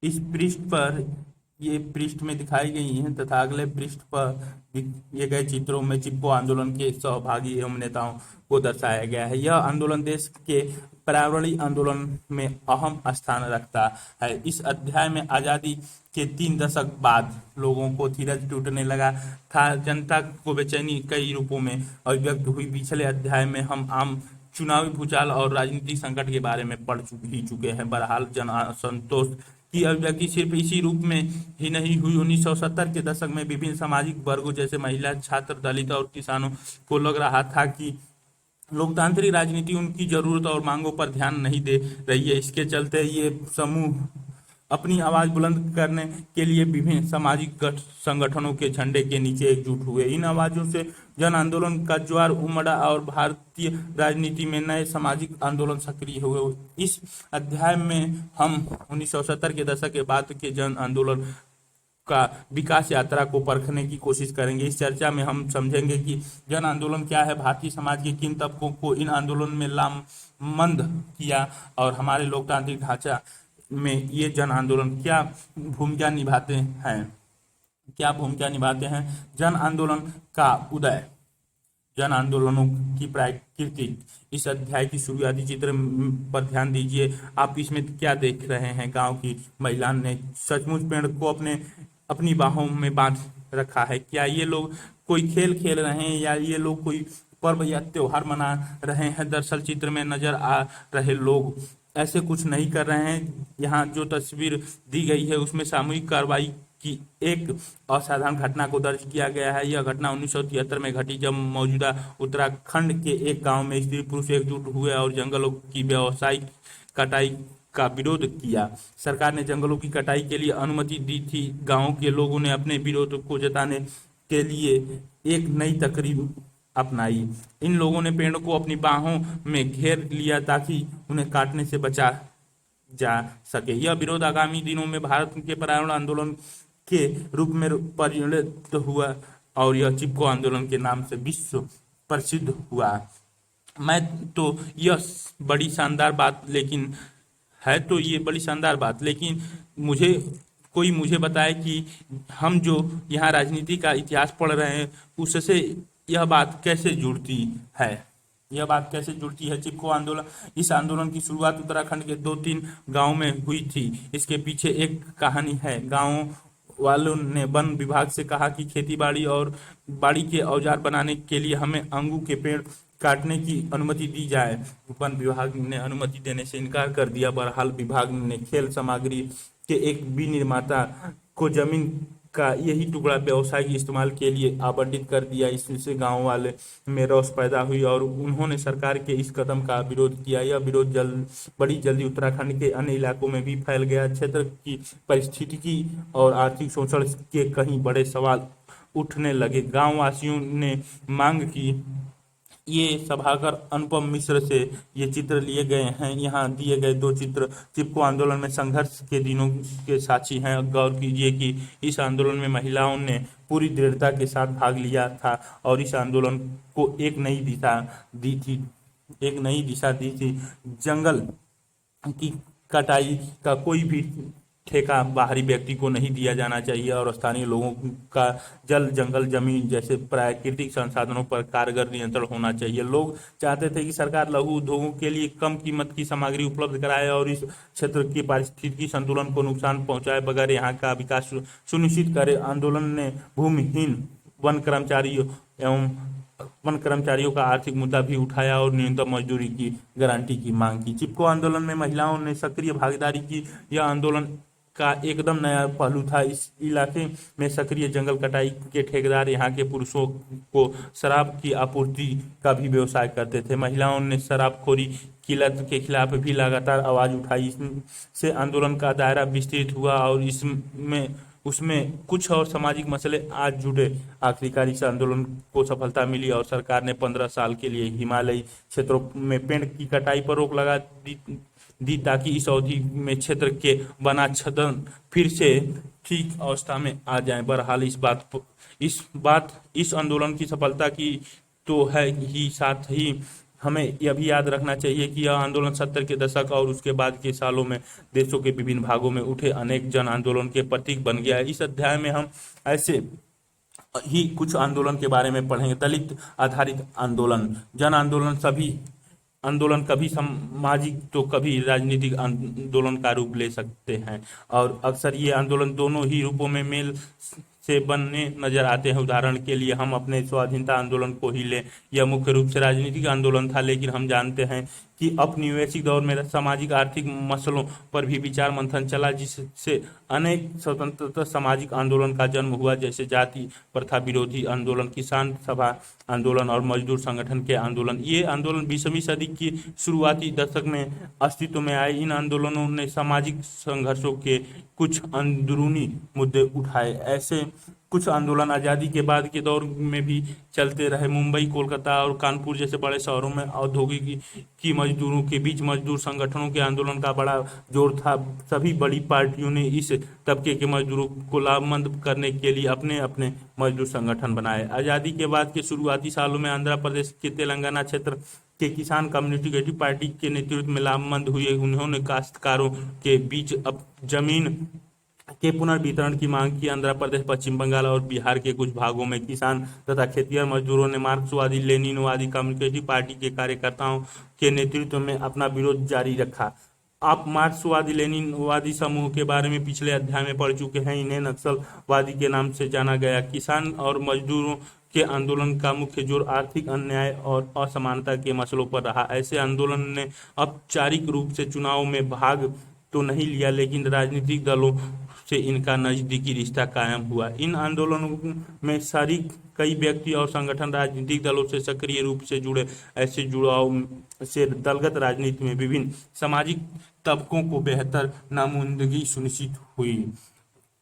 इस पृष्ठ पर ये पृष्ठ में दिखाई गई हैं तथा अगले पृष्ठ पर दिए गए चित्रों में चिपको आंदोलन के सहभागी एवं नेताओं को दर्शाया गया है। यह आंदोलन देश के पर्यावरणीय आंदोलन में अहम स्थान रखता है। इस अध्याय में आजादी के 3 दशक बाद लोगों को धीरज टूटने लगा था। जनता को बेचैनी कई रूपों में अभिव्यक्त हुई। पिछले अध्याय में हम आम चुनावी भूचाल और राजनीतिक संकट के बारे में पढ़ चुके हैं। बहरहाल जन असंतोष की अभिव्यक्ति सिर्फ इसी रूप में ही नहीं हुई। 1970 के दशक में विभिन्न सामाजिक वर्गों जैसे महिला, छात्र, दलित और किसानों को लग रहा था कि लोकतांत्रिक राजनीति उनकी जरूरत और मांगों पर ध्यान नहीं दे रही है। इसके चलते ये समूह अपनी आवाज बुलंद करने के लिए विभिन्न सामाजिक संगठनों के झंडे के नीचे एकजुट हुए। इन आवाजों से जन आंदोलन का ज्वार उमड़ा और भारतीय राजनीति में नए सामाजिक आंदोलन सक्रिय हुए। इस अध्याय में हम 1970 के दशक के बाद के जन आंदोलन का विकास यात्रा को परखने की कोशिश करेंगे। इस चर्चा में हम समझेंगे कि जन आंदोलन क्या है, भारतीय समाज के किन तबकों को इन आंदोलन में लामबंद किया और हमारे लोकतांत्रिक ढांचा में ये जन आंदोलन क्या भूमिका निभाते हैं। जन आंदोलन का उदय, जन आंदोलनों की प्रकृति। इस अध्याय की शुरुआती चित्र पर ध्यान दीजिए। आप इसमें क्या देख रहे हैं? गांव की महिला ने सचमुच पेड़ को अपनी बाहों में बांध रखा है। क्या ये लोग कोई खेल खेल रहे हैं या ये लोग कोई पर्व या त्योहार मना रहे हैं? दरअसल चित्र में नजर आ रहे लोग ऐसे कुछ नहीं कर रहे हैं। यहाँ जो तस्वीर दी गई है उसमें सामूहिक कार्रवाई की एक असाधारण घटना को दर्ज किया गया है। यह घटना 1973 में घटी जब मौजूदा उत्तराखंड के एक गांव में स्त्री पुरुष एकजुट हुए और जंगलों की व्यावसायिक कटाई का विरोध किया। सरकार ने जंगलों की कटाई के लिए अनुमति दी थी। गांव के लोगों ने अपने विरोध को जताने के लिए एक नई तकरीब अपनाई। इन लोगों ने पेड़ को अपनी बाहों में घेर लिया ताकि उन्हें काटने से बचा जा सके। यह विरोध आगामी दिनों में भारत के पर्यावरण आंदोलन के रूप में परिणत हुआ और यह चिपको आंदोलन के नाम से विश्व प्रसिद्ध हुआ। मैं तो यह बड़ी शानदार बात लेकिन है तो ये बड़ी शानदार बात लेकिन मुझे बताए कि हम जो यहाँ राजनीति का इतिहास पढ़ रहे हैं उससे यह बात कैसे जुड़ती है। चिपको आंदोलन, इस आंदोलन की शुरुआत उत्तराखंड के 2-3 गांव में हुई थी। इसके पीछे एक कहानी है। गांव वालों ने वन विभाग से कहा कि खेती बाड़ी और बाड़ी के औजार बनाने के लिए हमें अंगू के पेड़ काटने की अनुमति दी जाए। वन विभाग ने अनुमति देने से इनकार कर दिया। बहरहाल विभाग ने खेल सामग्री के एक विनिर्माता को जमीन का यही टुकड़ा व्यवसायिक इस्तेमाल के लिए आवंटित कर दिया। इससे गांव वाले में रोष पैदा हुई और उन्होंने सरकार के इस कदम का विरोध किया। यह विरोध बड़ी जल्दी उत्तराखंड के अन्य इलाकों में भी फैल गया। क्षेत्र की पारिस्थितिकी और आर्थिक शोषण के कहीं बड़े सवाल उठने लगे। गांव वासियों ने मांग की। ये सभाकर अनुपम मिश्र से ये चित्र लिए गए हैं। यहाँ दिए गए 2 चित्र चिपको आंदोलन में संघर्ष के दिनों के साक्षी हैं। गौर कीजिए कि इस आंदोलन में महिलाओं ने पूरी दृढ़ता के साथ भाग लिया था और इस आंदोलन को एक नई दिशा दी थी। जंगल की कटाई का कोई भी ठेका बाहरी व्यक्ति को नहीं दिया जाना चाहिए और स्थानीय लोगों का जल, जंगल, जमीन जैसे प्राकृतिक संसाधनों पर कारगर नियंत्रण होना चाहिए। लोग चाहते थे कि सरकार लघु उद्योगों के लिए कम कीमत की सामग्री उपलब्ध कराए और इस क्षेत्र के पारिस्थितिकी संतुलन को नुकसान पहुंचाए बगैर यहाँ का विकास सुनिश्चित करे। आंदोलन ने भूमिहीन वन कर्मचारियों का आर्थिक मुद्दा भी उठाया और न्यूनतम मजदूरी की गारंटी की मांग की। चिपको आंदोलन में महिलाओं ने सक्रिय भागीदारी की। यह आंदोलन का एकदम नया पहलू था। इस इलाके में सक्रिय जंगल कटाई के ठेकेदार यहाँ के पुरुषों को शराब की आपूर्ति का भी व्यवसाय करते थे। महिलाओं ने शराबखोरी की लत के खिलाफ भी लगातार आवाज उठाई। इससे आंदोलन का दायरा विस्तृत हुआ और उसमें कुछ और सामाजिक मसले आज जुड़े। आखिरकार इस आंदोलन को सफलता मिली और सरकार ने 15 साल के लिए हिमालयी क्षेत्रों में पेड़ की कटाई पर रोक लगा दी ताकि इस अवधि में क्षेत्र के वनाच्छेदन फिर से ठीक अवस्था में आ जाए। बहरहाल इस आंदोलन की सफलता की तो है ही, साथ ही हमें यह भी याद रखना चाहिए कि यह आंदोलन 70 के दशक और उसके बाद के सालों में देशों के विभिन्न भागों में उठे अनेक जन आंदोलन के प्रतीक बन गया है। इस अध्याय में हम ऐसे ही कुछ आंदोलन के बारे में पढ़ेंगे। दलित आधारित आंदोलन। जन आंदोलन सभी आंदोलन कभी सामाजिक तो कभी राजनीतिक आंदोलन का रूप ले सकते हैं, और अक्सर ये आंदोलन दोनों ही रूपों में मेल से बनने नजर आते हैं। उदाहरण के लिए हम अपने स्वाधीनता आंदोलन को ही लें। यह मुख्य रूप से राजनीतिक आंदोलन था, लेकिन हम जानते हैं कि औपनिवेशिक दौर में सामाजिक आर्थिक मसलों पर भी विचार मंथन चला, जिससे अनेक स्वतंत्रता सामाजिक आंदोलन का जन्म हुआ, जैसे जाति प्रथा विरोधी आंदोलन, किसान सभा आंदोलन और मजदूर संगठन के आंदोलन। ये आंदोलन 20वीं सदी की शुरुआती दशक में अस्तित्व में आए। इन आंदोलनों ने सामाजिक संघर्षों के कुछ अंदरूनी मुद्दे उठाए। ऐसे कुछ आंदोलन आज़ादी के बाद के दौर में भी चलते रहे। मुंबई, कोलकाता और कानपुर जैसे बड़े शहरों में औद्योगिक की मजदूरों के बीच मजदूर संगठनों के आंदोलन का बड़ा जोर था। सभी बड़ी पार्टियों ने इस तबके के मजदूरों को लाभमंद करने के लिए अपने अपने मजदूर संगठन बनाए। आज़ादी के बाद के शुरुआती सालों में आंध्र प्रदेश के तेलंगाना क्षेत्र के किसान कम्युनिटी पार्टी के नेतृत्व में लाभमंद हुए। उन्होंने काश्तकारों के बीच अब जमीन के पुनर्वितरण की मांग की। आंध्र प्रदेश, पश्चिम बंगाल और बिहार के कुछ भागों में किसान तथा खेतिहर मजदूरों ने मार्क्सवादी लेनिनवादी कम्युनिस्ट पार्टी के कार्यकर्ताओं के नेतृत्व में अपना विरोध जारी रखा। आप मार्क्सवादी लेनिनवादी समूह के बारे में पिछले अध्याय में पढ़ चुके हैं। इन्हें नक्सलवादी के नाम से जाना गया। किसान और मजदूरों के आंदोलन का मुख्य जोर आर्थिक अन्याय और असमानता के मसलों पर रहा। ऐसे आंदोलन ने औपचारिक रूप से चुनाव में भाग तो नहीं लिया, लेकिन राजनीतिक दलों से इनका नजदीकी रिश्ता कायम हुआ। इन आंदोलनों में शरीक कई व्यक्ति और संगठन राजनीतिक दलों से सक्रिय रूप से जुड़े। ऐसे जुड़ाव से दलगत राजनीति में विभिन्न सामाजिक तबकों को बेहतर नामुमकिन सुनिश्चित हुई।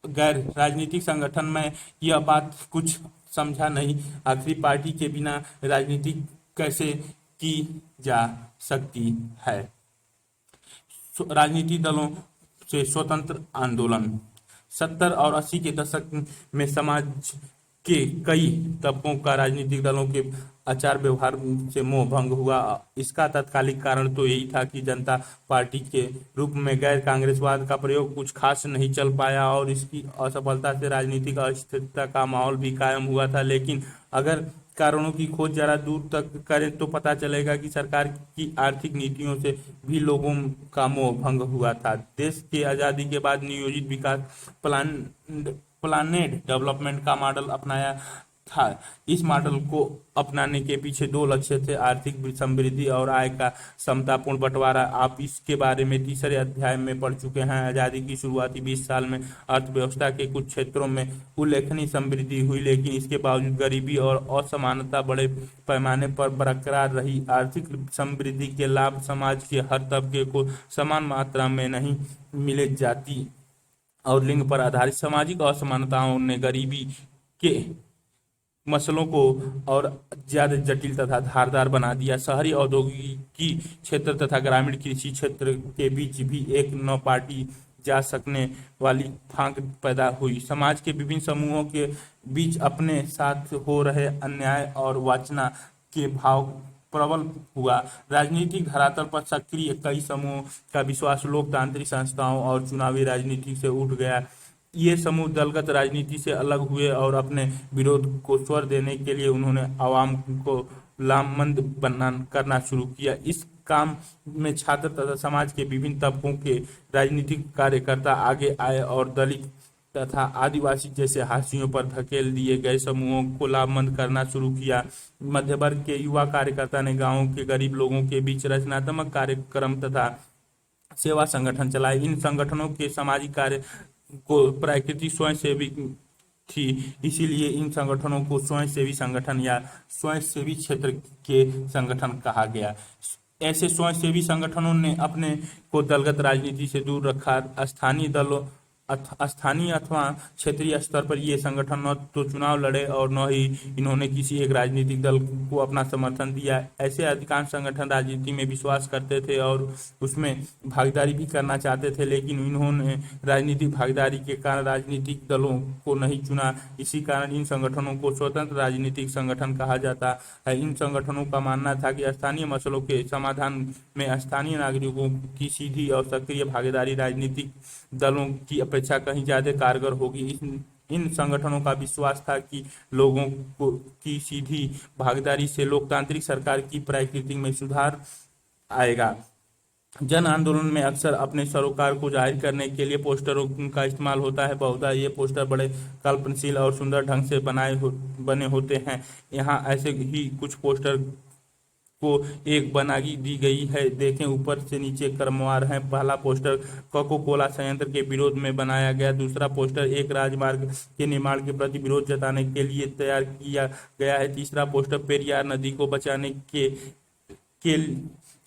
गैर राजनीतिक संगठन में यह बात कुछ समझा नहीं। आखिरी पार्टी के बिना राजनीति कैसे की जा सकती है। राजनीतिक दलों से स्वतंत्र आंदोलन। 70 और 80 के दशक में समाज के कई तबकों का राजनीतिक दलों के आचार व्यवहार से मोह भंग हुआ। इसका तत्कालिक कारण तो यही था कि जनता पार्टी के रूप में गैर कांग्रेसवाद का प्रयोग कुछ खास नहीं चल पाया और इसकी असफलता से राजनीतिक अस्थिरता का माहौल भी कायम हुआ था। लेकिन अगर कारणों की खोज जरा दूर तक करें तो पता चलेगा कि सरकार की आर्थिक नीतियों से भी लोगों का मोह भंग हुआ था। देश के आज़ादी के बाद नियोजित विकास प्लानेड डेवलपमेंट का मॉडल अपनाया था। इस मॉडल को अपनाने के पीछे दो लक्ष्य थे: आर्थिक समृद्धि और आय का समतापूर्ण बंटवारा। आप इसके बारे में तीसरे अध्याय में पढ़ चुके हैं। आज़ादी की शुरुआती 20 साल में अर्थव्यवस्था के कुछ क्षेत्रों में उल्लेखनीय समृद्धि हुई, लेकिन इसके बावजूद गरीबी और असमानता बड़े पैमाने पर बरकरार रही। आर्थिक समृद्धि के लाभ समाज के हर तबके को समान मात्रा में नहीं मिले। जाति और लिंग पर आधारित सामाजिक असमानताओं ने गरीबी के मसलों को और ज्यादा जटिल तथा धारदार बना दिया। शहरी औद्योगिकी क्षेत्र तथा ग्रामीण कृषि क्षेत्र के बीच भी एक न पाटी जा सकने वाली फांक पैदा हुई। समाज के विभिन्न समूहों के बीच अपने साथ हो रहे अन्याय और वांछना के भाव प्रबल हुआ। राजनीतिक धरातल पर सक्रिय कई समूहों का विश्वास लोकतांत्रिक संस्थाओं और चुनावी राजनीति से उठ गया। ये समूह दलगत राजनीति से अलग हुए और अपने विरोध को स्वर देने के लिए उन्होंने आवाम को लामबंद करना शुरू किया। इस काम में छात्र तथा समाज के विभिन्न तबकों के राजनीतिक कार्यकर्ता आगे आए और दलित तथा आदिवासी जैसे हाशियों पर धकेल दिए गए समूहों को लामबंद करना शुरू किया। मध्य वर्ग के युवा कार्यकर्ता ने गांवों के गरीब लोगों के बीच रचनात्मक कार्यक्रम तथा सेवा संगठन चलाए। इन संगठनों के सामाजिक कार्य को प्रकृति स्वयंसेवी थी, इसीलिए इन संगठनों को स्वयंसेवी संगठन या स्वयंसेवी क्षेत्र के संगठन कहा गया। ऐसे स्वयंसेवी संगठनों ने अपने को दलगत राजनीति से दूर रखा। स्थानीय दलों स्थानीय अथवा क्षेत्रीय स्तर पर ये संगठन न तो चुनाव लड़े और न ही इन्होंने किसी एक राजनीतिक दल को अपना समर्थन दिया। ऐसे अधिकांश संगठन राजनीति में विश्वास करते थे और उसमें भागीदारी भी करना चाहते थे, लेकिन इन्होंने राजनीतिक भागीदारी के कारण राजनीतिक दलों को नहीं चुना। इसी कारण इन संगठनों को स्वतंत्र राजनीतिक संगठन कहा जाता है। इन संगठनों का मानना था कि स्थानीय मसलों के समाधान में स्थानीय नागरिकों की सीधी और सक्रिय भागीदारी राजनीतिक दलों की अपेक्षा कहीं ज्यादा कारगर होगी। इन संगठनों का विश्वास था कि लोगों को की सीधी भागीदारी से लोकतांत्रिक सरकार की प्रकृति में सुधार आएगा। जन आंदोलन में अक्सर अपने सरोकार को जाहिर करने के लिए पोस्टरों का इस्तेमाल होता है। बहुधा ये पोस्टर बड़े कल्पनाशील और सुंदर ढंग से बने होते हैं। यहाँ ऐसे ही कुछ पोस्टर को एक बनागी दी गई है, देखें ऊपर से नीचे क्रमवार है। पहला पोस्टर कोको कोला संयंत्र के विरोध में बनाया गया। दूसरा पोस्टर एक राजमार्ग के निर्माण के प्रति विरोध जताने के लिए तैयार किया गया है। तीसरा पोस्टर पेरियार नदी को बचाने के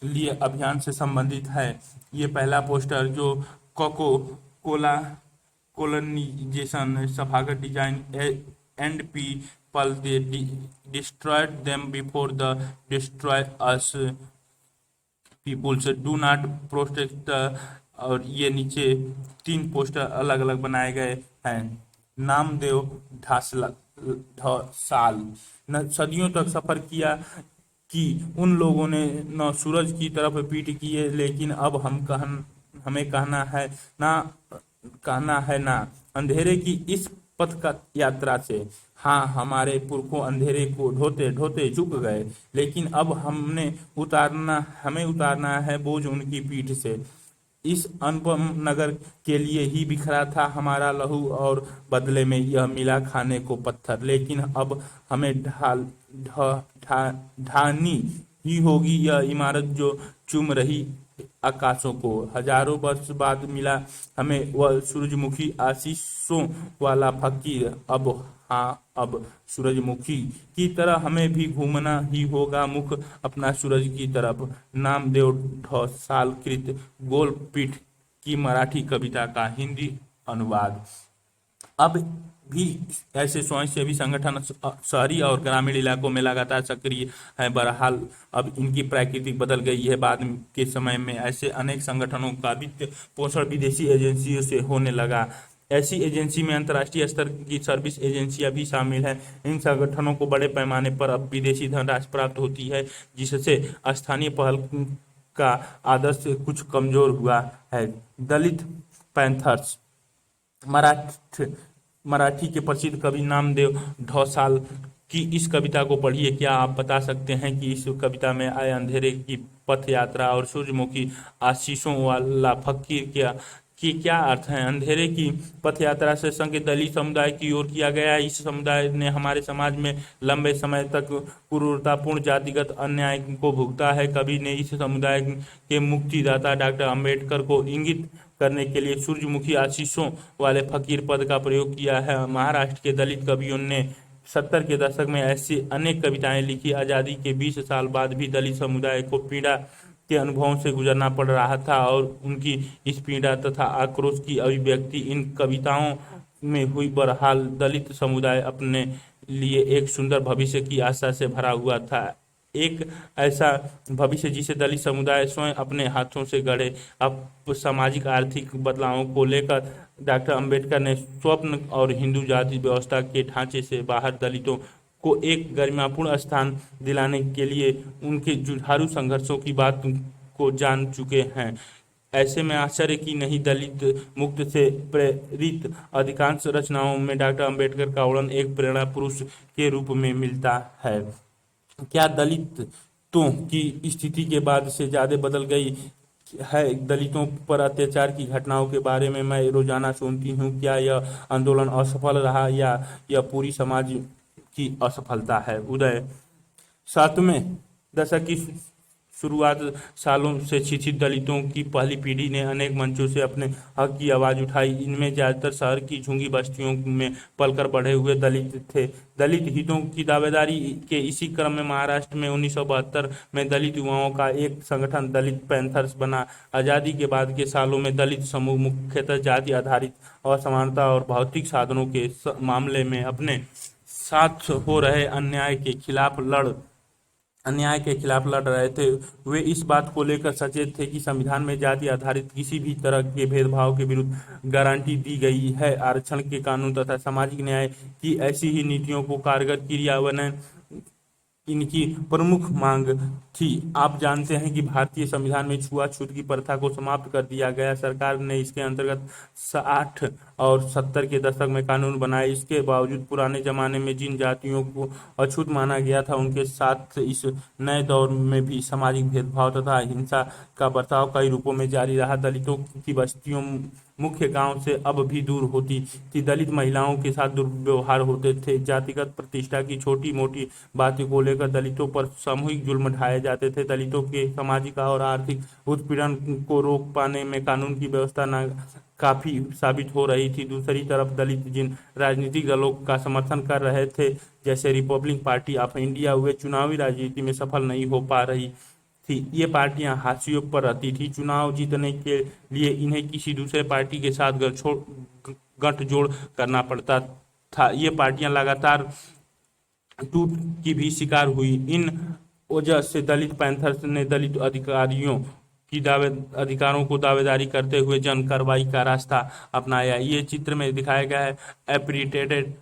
लिए अभियान से संबंधित है। ये पहला पोस्टर जो कोको कोला colonization सभागार design and people they destroyed them before the destroy us peoples do not protect. और ये नीचे 3 पोस्टर अलग अलग बनाए गए हैं। नामदेव ढसाल न सदियों तक सफर किया कि उन लोगों ने न सूरज की तरफ पीठ की है, लेकिन अब हमें कहना है ना अंधेरे की इस पथ का यात्रा से। हाँ, हमारे पुरखों अंधेरे को ढोते ढोते झुक गए, लेकिन अब हमें उतारना है बोझ उनकी पीठ से। इस अनुपम नगर के लिए ही बिखरा था हमारा लहू और बदले में यह मिला खाने को पत्थर। लेकिन अब हमें ढानी ही होगी यह इमारत जो चूम रही आकाशों को। हजारों वर्ष बाद मिला हमें वह सूरजमुखी आशीषों वाला फकीर। अब सूरजमुखी की तरह हमें भी घूमना ही होगा मुख अपना सूरज की तरफ। नामदेव ढसाल कृत गोलपीठ की मराठी कविता का हिंदी अनुवाद। अब भी ऐसे स्वयंसेवी संगठन शहरी और ग्रामीण इलाकों में लगातार सक्रिय है। बहरहाल अब इनकी प्रकृति बदल गई है। बाद के समय में ऐसे अनेक संगठनों का वित्त पोषण विदेशी एजेंसियों से होने लगा। ऐसी एजेंसी में अंतर्राष्ट्रीय स्तर की सर्विस एजेंसियां भी शामिल हैं। इन संगठनों को बड़े पैमाने पर अब विदेशी धनराशि प्राप्त होती है, जिससे स्थानीय पहल का आदर्श कुछ कमजोर हुआ है। दलित पैंथर्स मराठी के प्रसिद्ध कवि नामदेव ढसाल की इस कविता को पढ़िए। क्या आप बता सकते हैं कि इस कविता में आए अंधेरे की पथ यात्रा और सूर्यमुखी आशीषों वाला फकीर क्या अर्थ है? अंधेरे की पथ यात्रा से संकेत दलित समुदाय की ओर किया गया। इस समुदाय ने हमारे समाज में लंबे समय तक क्रूरतापूर्ण जातिगत अन्याय को भुगता है। कवि ने इस समुदाय के मुक्तिदाता डॉक्टर अंबेडकर को इंगित करने के लिए सूर्यमुखी आशीषों वाले फकीर पद का प्रयोग किया है। महाराष्ट्र के दलित कवियों ने 70 के दशक में ऐसी अनेक कविताएं लिखी। आजादी के 20 साल बाद भी दलित समुदाय को पीड़ा के अनुभवों से गुजरना पड़ रहा था और उनकी इस पीड़ा तथा आक्रोश की अभिव्यक्ति इन कविताओं में हुई। बहरहाल दलित समुदाय अपने लिए एक सुंदर भविष्य की आशा से भरा हुआ था, एक ऐसा भविष्य जिसे दलित समुदाय स्वयं अपने हाथों से गढ़े। अब सामाजिक आर्थिक बदलावों को लेकर डॉक्टर अंबेडकर ने स्वप्न और हिंदू जाति व्यवस्था के ढांचे से बाहर दलितों को एक गरिमापूर्ण स्थान दिलाने के लिए उनके जुझारू संघर्षों की बात को जान चुके हैं। ऐसे में आश्चर्य की नहीं, दलित मुक्त से प्रेरित अधिकांश रचनाओं में डॉक्टर अंबेडकर का वर्णन एक प्रेरणा पुरुष के रूप में मिलता है। क्या दलितों की स्थिति के बाद से ज्यादा बदल गई है? दलितों पर अत्याचार की घटनाओं के बारे में मैं रोजाना सुनती हूँ। क्या यह आंदोलन असफल रहा या यह पूरी समाज की असफलता है? उदय 7वें दशक की शुरुआत सालों से शिक्षित दलितों की पहली पीढ़ी ने अनेक मंचों से अपने हक की आवाज़ उठाई। इनमें ज़्यादातर शहर की झुग्गी बस्तियों में पलकर बढ़े हुए दलित थे। दलित हितों की दावेदारी के इसी क्रम में महाराष्ट्र में 1972 में दलित युवाओं का एक संगठन दलित पैंथर्स बना। आज़ादी के बाद के सालों में दलित समूह मुख्यतः जाति आधारित असमानता और भौतिक साधनों के मामले में अपने साथ हो रहे अन्याय के खिलाफ लड़ रहे थे। वे इस बात को लेकर सचेत थे कि संविधान में जाति आधारित किसी भी तरह के भेदभाव के विरुद्ध गारंटी दी गई है। आरक्षण के कानून तथा सामाजिक न्याय की ऐसी ही नीतियों को कारगर क्रियान्वयन इनकी प्रमुख मांग थी। आप जानते हैं कि भारतीय संविधान में छुआछूत की प्रथा को समाप्त कर दिया गया। सरकार ने इसके अंतर्गत 60 और 70 के दशक में कानून बनाए। इसके बावजूद पुराने जमाने में जिन जातियों को अछूत माना गया था, उनके साथ इस नए दौर में भी सामाजिक भेदभाव तथा हिंसा का बर्ताव कई रूपों में जारी रहा। दलितों की बस्तियों मुख्य गांव से अब भी दूर होती थी। दलित महिलाओं के साथ दुर्व्यवहार होते थे। जातिगत प्रतिष्ठा की छोटी मोटी बातों को लेकर दलितों पर सामूहिक जुल्म ढाए जाते थे। दलितों के सामाजिक और आर्थिक उत्पीड़न को रोक पाने में कानून की व्यवस्था न काफी साबित हो रही थी। दूसरी तरफ दलित जिन राजनीतिक दलों का समर्थन कर रहे थे, जैसे रिपब्लिक पार्टी ऑफ इंडिया, वे चुनावी राजनीति में सफल नहीं हो पा रही थी। ये पार्टियां हाशियों पर रहती थी। चुनाव जीतने के लिए इन्हें किसी दूसरे पार्टी के साथ गठजोड़ करना पड़ता था। ये पार्टियां लगातार टूट की भी शिकार हुई। इन वजह से दलित पैंथर्स ने दलित अधिकारों को दावेदारी करते हुए जन कार्रवाई का रास्ता अपनाया। ये चित्र में दिखाया गया है एप्रिटेटेड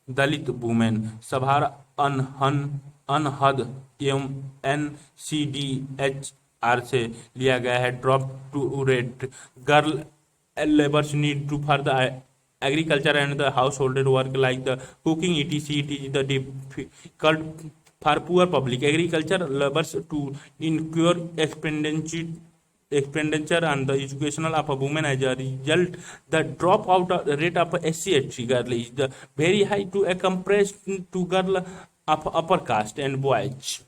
दलित वुमेन सभार अनहद एवं NCDHR से लिया गया है। Drop to rate girl labours need to further agriculture and the household work like the cooking etc. It is the difficult for poor public agriculture laborers to incur expenditure on the educational of a woman. As a result, the dropout rate of SC/ST girl is the very high to a comparison to girl of upper caste and boys.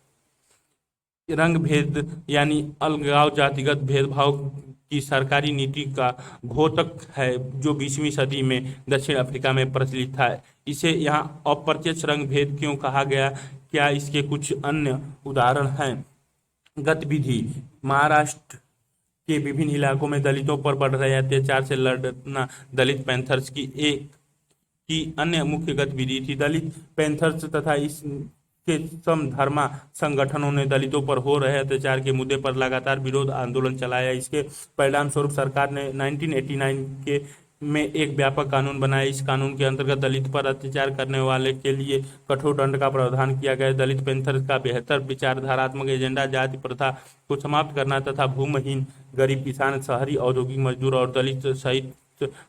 रंग भेद यानी अलगाव जातिगत भेदभाव की सरकारी नीति का घोतक है, जो 20वीं सदी में दक्षिण अफ्रीका में प्रचलित था। इसे यहाँ अप्रत्यक्ष रंग भेद क्यों कहा गया? क्या इसके कुछ अन्य उदाहरण हैं? गतिविधि: महाराष्ट्र के विभिन्न इलाकों में दलितों पर बढ़ रहे अत्याचार से लड़ना दलित पैंथर्स की अन्य मुख्य गतिविधि थी। दलित पैंथर्स तथा इसके समधर्मा संगठनों ने दलितों पर हो रहे अत्याचार के मुद्दे पर लगातार विरोध आंदोलन चलाया। इसके परिणाम स्वरूप सरकार ने 1989 में एक व्यापक कानून बनाया। इस कानून के अंतर्गत दलित पर अत्याचार करने वाले के लिए कठोर दंड का प्रावधान किया गया। दलित पैंथर्स का बेहतर विचारधारात्मक एजेंडा जाति प्रथा को समाप्त करना तथा भूमिहीन, गरीब किसान, शहरी औद्योगिक मजदूर और दलित सहित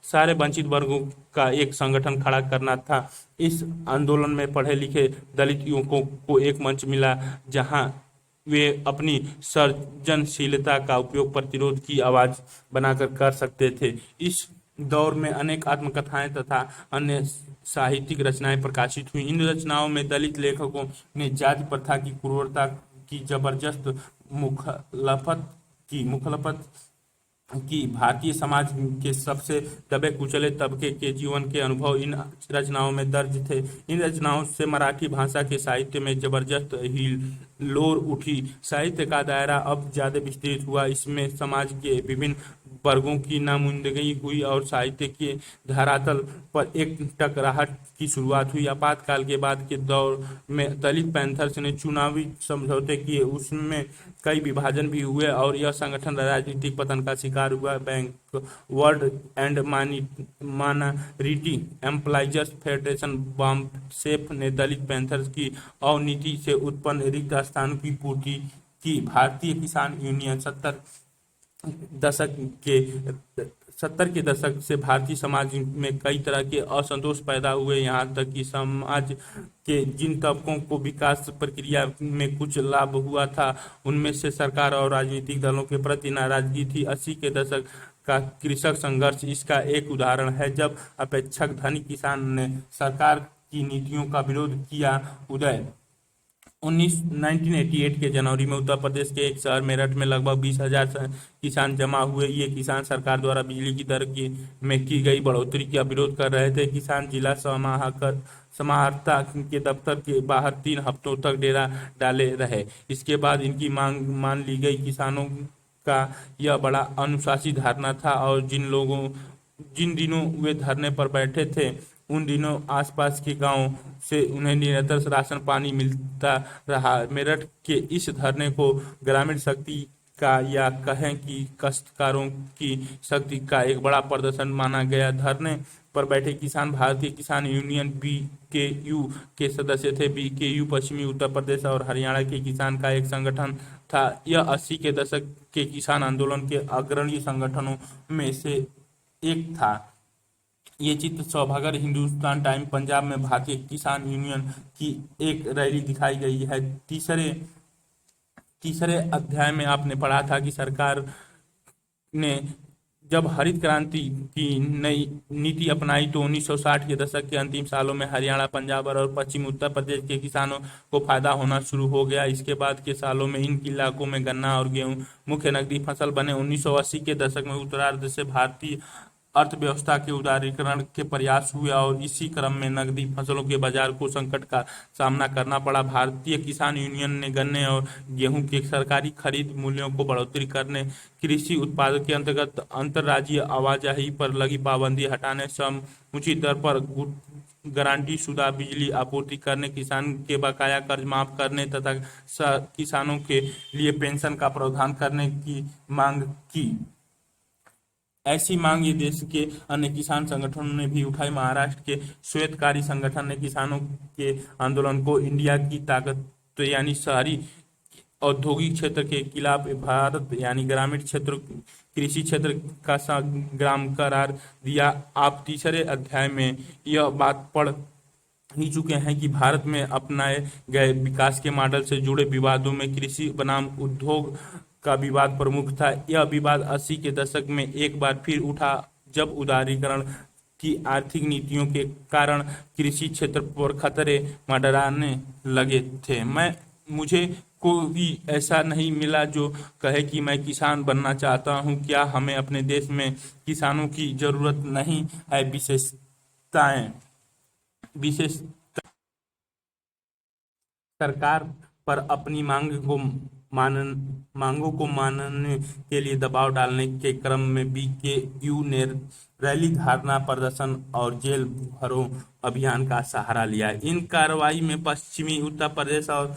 सारे वंचित वर्गों का एक संगठन खड़ा करना था। इस आंदोलन में पढ़े लिखे दलित युवकों को एक मंच मिला जहां वे अपनी सृजनशीलता का उपयोग प्रतिरोध की आवाज बनाकर कर सकते थे। इस दौर में अनेक आत्मकथाएं तथा अन्य साहित्यिक रचनाएं प्रकाशित हुई। इन रचनाओं में दलित लेखकों ने जाति प्रथा की क्रूरता की जबरदस्त मुखलफत की भारतीय समाज के सबसे दबे कुचले तबके के जीवन के अनुभव इन रचनाओं में दर्ज थे। इन रचनाओं से मराठी भाषा के साहित्य में जबरदस्त हिलोर उठी। साहित्य का दायरा अब ज्यादा विस्तृत हुआ। इसमें समाज के विभिन्न वर्गों की नामुमकिनी हुई और साहित्य के धरातल पर एक टकराहट की शुरुआत हुई। आपातकाल के बाद के दौर में दलित पैंथर्स ने चुनावी समझौते किए, उसमें कई विभाजन भी हुए और यह संगठन राजनीतिक पतन का शिकार हुआ। Backward and minority employees federation BAMCEF ने दलित पैंथर्स की अवनीति से उत्पन्न रिक्त स्थानों की पूर्ति की। भारतीय किसान यूनियन 70 के दशक से भारतीय समाज में कई तरह के असंतोष पैदा हुए। यहाँ तक कि समाज के जिन तबकों को विकास प्रक्रिया में कुछ लाभ हुआ था, उनमें से सरकार और राजनीतिक दलों के प्रति नाराजगी थी। 80 के दशक का कृषक संघर्ष इसका एक उदाहरण है, जब अपेक्षक धनी किसान ने सरकार की नीतियों का विरोध किया। 1988 के जनवरी में उत्तर प्रदेश के एक शहर मेरठ में लगभग 20,000 किसान जमा हुए। ये किसान सरकार द्वारा बिजली की दर में की गई बढ़ोतरी का विरोध कर रहे थे। किसान जिला समाहर्ता के दफ्तर के बाहर 3 हफ्तों तक डेरा डाले रहे। इसके बाद इनकी मांग मान ली गई। किसानों का यह बड़ा अनुशासित धरना था और जिन दिनों वे धरने पर बैठे थे उन दिनों आसपास के गांव से उन्हें निरंतर राशन पानी मिलता रहा। मेरठ के इस धरने को ग्रामीण शक्ति का या कहें कि काश्तकारों की शक्ति का एक बड़ा प्रदर्शन माना गया। धरने पर बैठे किसान भारतीय किसान यूनियन बीकेयू के सदस्य थे। बीकेयू पश्चिमी उत्तर प्रदेश और हरियाणा के किसान का एक संगठन था। यह 80 के दशक के किसान आंदोलन के अग्रणी संगठनों में से एक था। ये चित्र सौभागर हिंदुस्तान टाइम पंजाब में भारतीय किसान यूनियन की एक रैली दिखाई गई है। तीसरे अध्याय में आपने पढ़ा था कि सरकार ने जब हरित क्रांति की नई नीति अपनाई तो 1960 के दशक के अंतिम सालों में हरियाणा, पंजाब और पश्चिमी उत्तर प्रदेश के किसानों को फायदा होना शुरू हो गया। इसके बाद के सालों में इन इलाकों में गन्ना और गेहूं मुख्य नकदी फसल बने। 1980 के दशक में उत्तरार्ध से भारतीय अर्थव्यवस्था के उदारीकरण के प्रयास हुए और इसी क्रम में नकदी फसलों के बाजार को संकट का सामना करना पड़ा। भारतीय किसान यूनियन ने गन्ने और गेहूं के सरकारी खरीद मूल्यों को बढ़ोतरी करने, कृषि उत्पादों के अंतर्गत अंतर्राज्यीय आवाजाही पर लगी पाबंदी हटाने, समुचित दर पर गारंटी शुदा बिजली आपूर्ति करने, किसान के बकाया कर्ज माफ करने तथा किसानों के लिए पेंशन का प्रावधान करने की मांग की। ऐसी मांग ये देश के अन्य किसान संगठनों ने भी उठाई। महाराष्ट्र के श्वेतकारी संगठन ने किसानों के आंदोलन को इंडिया की ताकत यानी शहरी औद्योगिक क्षेत्र के खिलाफ भारत यानी ग्रामीण क्षेत्र कृषि क्षेत्र का संग्राम करार दिया। आप तीसरे अध्याय में यह बात पढ़ ही चुके हैं कि भारत में अपनाए गए विकास के मॉडल से जुड़े विवादों में कृषि बनाम उद्योग का विवाद प्रमुख था। यह विवाद 80 के दशक में एक बार फिर उठा जब उदारीकरण की आर्थिक नीतियों के कारण कृषि क्षेत्र पर खतरे मंडराने लगे थे। मुझे कोई ऐसा नहीं मिला जो कहे कि मैं किसान बनना चाहता हूं। क्या हमें अपने देश में किसानों की जरूरत नहीं है? विशेष सरकार पर अपनी मांगों को मानने के लिए दबाव डालने के क्रम में बीकेयू ने रैली, धरना प्रदर्शन और जेल भरो अभियान का सहारा लिया। इन कार्रवाई में पश्चिमी उत्तर प्रदेश और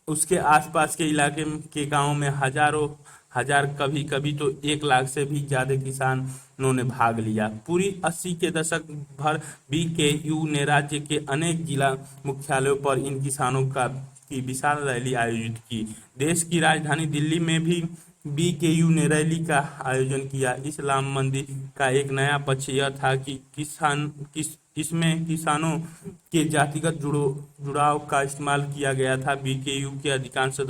उसके आसपास के इलाके के गांवों में हजारों हजार, कभी कभी तो 1 लाख से भी ज्यादा किसानों ने भाग लिया। पूरी 80 के दशक भर बीकेयू ने राज्य के अनेक जिला मुख्यालयों पर इन किसानों की विशाल रैली आयोजित की। देश की राजधानी दिल्ली में भी बीकेयू ने रैली का आयोजन किया। इस्लाम मंदिर का एक नया पक्ष यह था कि इसमें किसानों के जातिगत जुड़ाव का इस्तेमाल किया गया था। बीकेयू के अधिकांश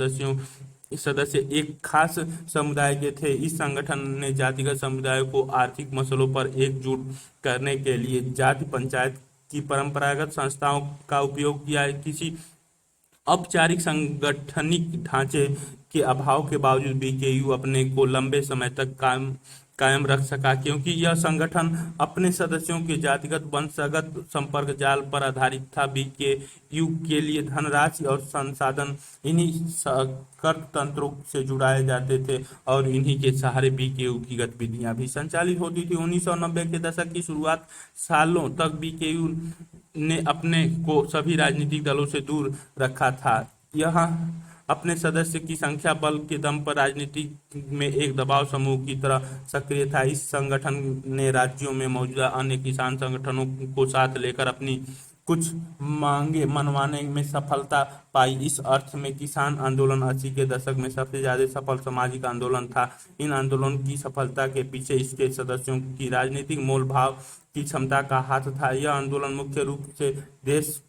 सदस्य एक खास समुदाय के थे। इस संगठन ने जातिगत समुदायों को आर्थिक मसलों पर एकजुट करने के लिए जाति पंचायत की परंपरागत संस्थाओं का उपयोग किया। किसी औपचारिक सांगठनिक ढांचे के अभाव के बावजूद बीकेयू अपने को लंबे समय तक कायम रख सका, क्योंकि यह संगठन अपने सदस्यों के जातिगत वंशगत संपर्क जाल पर आधारित था। बीकेयू के लिए धनराशि और संसाधन इन्हीं सहकारी तंत्रों से जुटाए जाते थे और इन्हीं के सहारे बीकेयू की गतिविधियां भी संचालित होती थी। 1990 के दशक की शुरुआत सालों तक बीकेयू ने अपने को सभी राजनीतिक दलों से दूर रखा था। यह अपने सदस्य की संख्या बल के दम पर राजनीति में एक दबाव समूह की तरह सक्रिय था। इस संगठन ने राज्यों में मौजूद अन्य किसान संगठनों को साथ लेकर अपनी कुछ मांगे मनवाने में सफलता पाई। इस अर्थ में किसान आंदोलन 80 के दशक में सबसे ज्यादा सफल सामाजिक आंदोलन था। इन आंदोलन की सफलता के पीछे इसके सदस्यों की राजनीतिक मोल भाव की क्षमता का हाथ था। यह आंदोलन मुख्य रूप से देश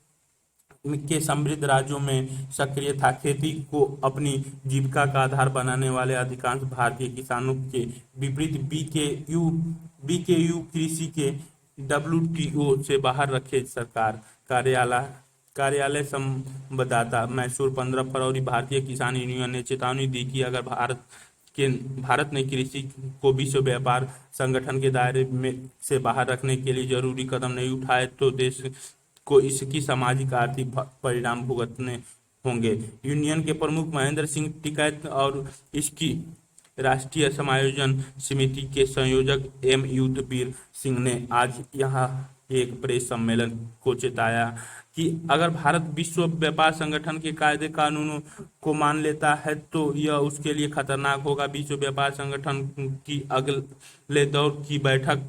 के समृद्ध राज्यों में सक्रिय था। खेती को अपनी जीविका का आधार बनाने वाले अधिकांश भारतीय किसानों के विपरीत बीकेयू कृषि के डब्ल्यूटीओ से बाहर रखे सरकार कार्यालय कार्यालय संवाददाता, मैसूर, 15 फरवरी। भारतीय किसान यूनियन ने चेतावनी दी कि अगर भारत ने कृषि को विश्व व्यापार संगठन के दायरे में से बाहर रखने के लिए जरूरी कदम नहीं उठाए तो देश को इसकी सामाजिक आर्थिक परिणाम भुगतने होंगे। यूनियन के प्रमुख महेंद्र सिंह टिकैत और इसकी राष्ट्रीय समायोजन समिति के संयोजक एम युद्धवीर सिंह ने आज यहाँ एक प्रेस सम्मेलन को चेताया कि अगर भारत विश्व व्यापार संगठन के कायदे कानूनों को मान लेता है तो यह उसके लिए खतरनाक होगा। विश्व व्यापार संगठन की अगले दौर की बैठक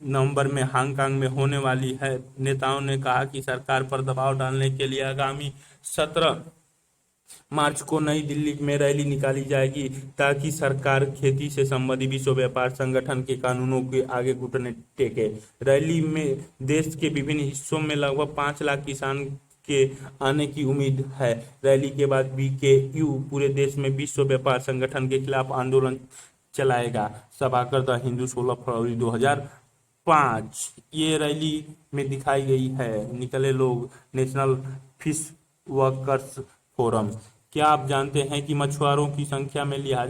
नवंबर में हांगकांग में होने वाली है। नेताओं ने कहा कि सरकार पर दबाव डालने के लिए आगामी 17 मार्च को नई दिल्ली में रैली निकाली जाएगी ताकि सरकार खेती से संबंधित विश्व व्यापार संगठन के कानूनों के आगे घुटने टेके। रैली में देश के विभिन्न हिस्सों में लगभग 5 लाख किसान के आने की उम्मीद है। रैली के बाद बीकेयू पूरे देश में विश्व व्यापार संगठन के खिलाफ आंदोलन चलाएगा। सभाकर द हिंदू, 16 फरवरी 2005। ये रैली में दिखाई गई है। निकले लोग, नेशनल फिश वर्कर्स फोरम। क्या आप जानते हैं कि मछुआरों की संख्या में लिहाज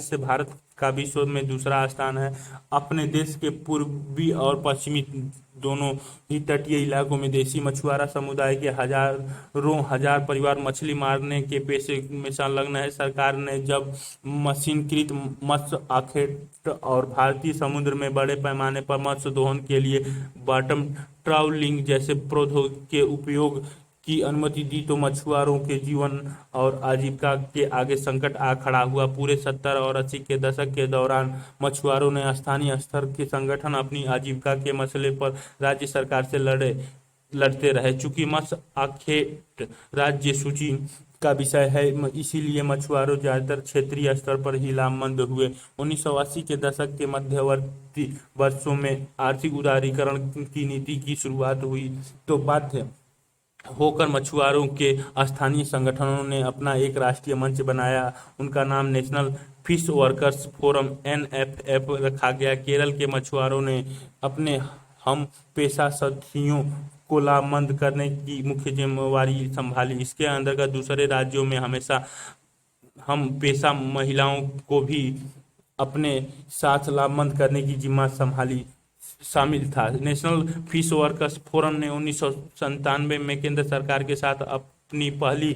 से भारत का विश्व में दूसरा स्थान है। अपने देश के पूर्वी और पश्चिमी दोनों ही तटीय इलाकों में देसी मछुआरा समुदाय के हजारों हजार परिवार मछली मारने के पेशे में संलग्न है। सरकार ने जब मशीनीकृत मत्स्य आखेट और भारतीय समुद्र में बड़े पैमाने पर मत्स्य दोहन के लिए बॉटम ट्रॉलिंग जैसे प्रौद्योगिकी के उपयोग की अनुमति दी तो मछुआरों के जीवन और आजीविका के आगे संकट आ खड़ा हुआ। पूरे 70 और 80 के दशक के दौरान मछुआरों ने स्थानीय स्तर के संगठन अपनी आजीविका के मसले पर राज्य सरकार से लड़ते रहे। चूंकि मत्स्य आखेट राज्य सूची का विषय है, इसीलिए मछुआरों ज्यादातर क्षेत्रीय स्तर पर ही लामबंद हुए। 1980 के दशक के मध्यवर्ती वर्षों में आर्थिक उदारीकरण की नीति की शुरुआत हुई तो बाध्य होकर मछुआरों के स्थानीय संगठनों ने अपना एक राष्ट्रीय मंच बनाया। उनका नाम national fish workers forum NFF रखा गया। केरल के मछुआरों ने अपने हम पेशा साथियों को लामबंद करने की मुख्य जिम्मेवारी संभाली। इसके अंतर्गत दूसरे राज्यों में हमेशा हम पेशा महिलाओं को भी अपने साथ लामबंद करने की जिम्मा संभाली शामिल था। नेशनल फिश वर्कर्स फोरम ने 1997 में केंद्र सरकार के साथ अपनी पहली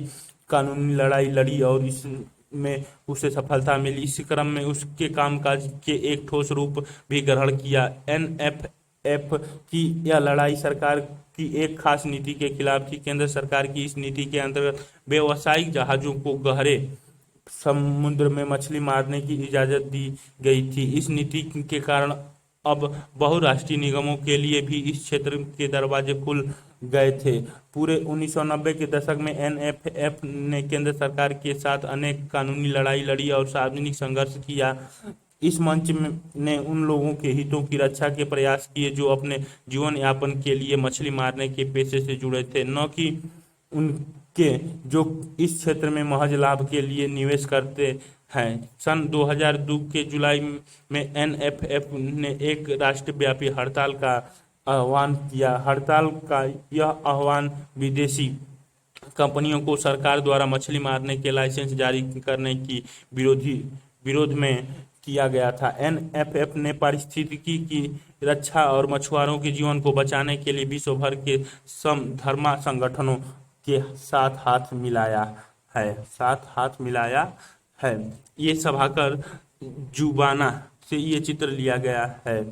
कानूनी लड़ाई लड़ी और इसमें उसे सफलता मिली। इस क्रम में उसके कामकाज के एक ठोस रूप भी ग्रहण किया। NFF की यह लड़ाई सरकार की एक खास नीति के खिलाफ थी। केंद्र सरकार की इस नीति के अंतर्गत व्यावसायिक जहाजों को गहरे समुद्र में मछली मारने की इजाजत दी गई थी। इस नीति के कारण अब बहुराष्ट्रीय निगमों के लिए भी इस क्षेत्र के दरवाजे खुल गए थे। पूरे 1990 के दशक में NFF ने केंद्र सरकार के साथ अनेक कानूनी लड़ाई लड़ी और सार्वजनिक संघर्ष किया। इस मंच ने उन लोगों के हितों की रक्षा के प्रयास किए जो अपने जीवन यापन के लिए मछली मारने के पेशे से जुड़े थे, न कि उनके जो इस क्षेत्र में महज लाभ के लिए निवेश करते हैं। सन 2002 के जुलाई में NFF ने एक राष्ट्रव्यापी हड़ताल का आह्वान किया। हड़ताल का यह आह्वान विदेशी कंपनियों को सरकार द्वारा मछली मारने के लाइसेंस जारी करने की विरोध में किया गया था। NFF ने पारिस्थितिकी की रक्षा और मछुआरों के जीवन को बचाने के लिए विश्व भर के समधर्मा संगठनों के साथ हाथ मिलाया है। ये सभाकर जुबाना से ये चित्र लिया गया है।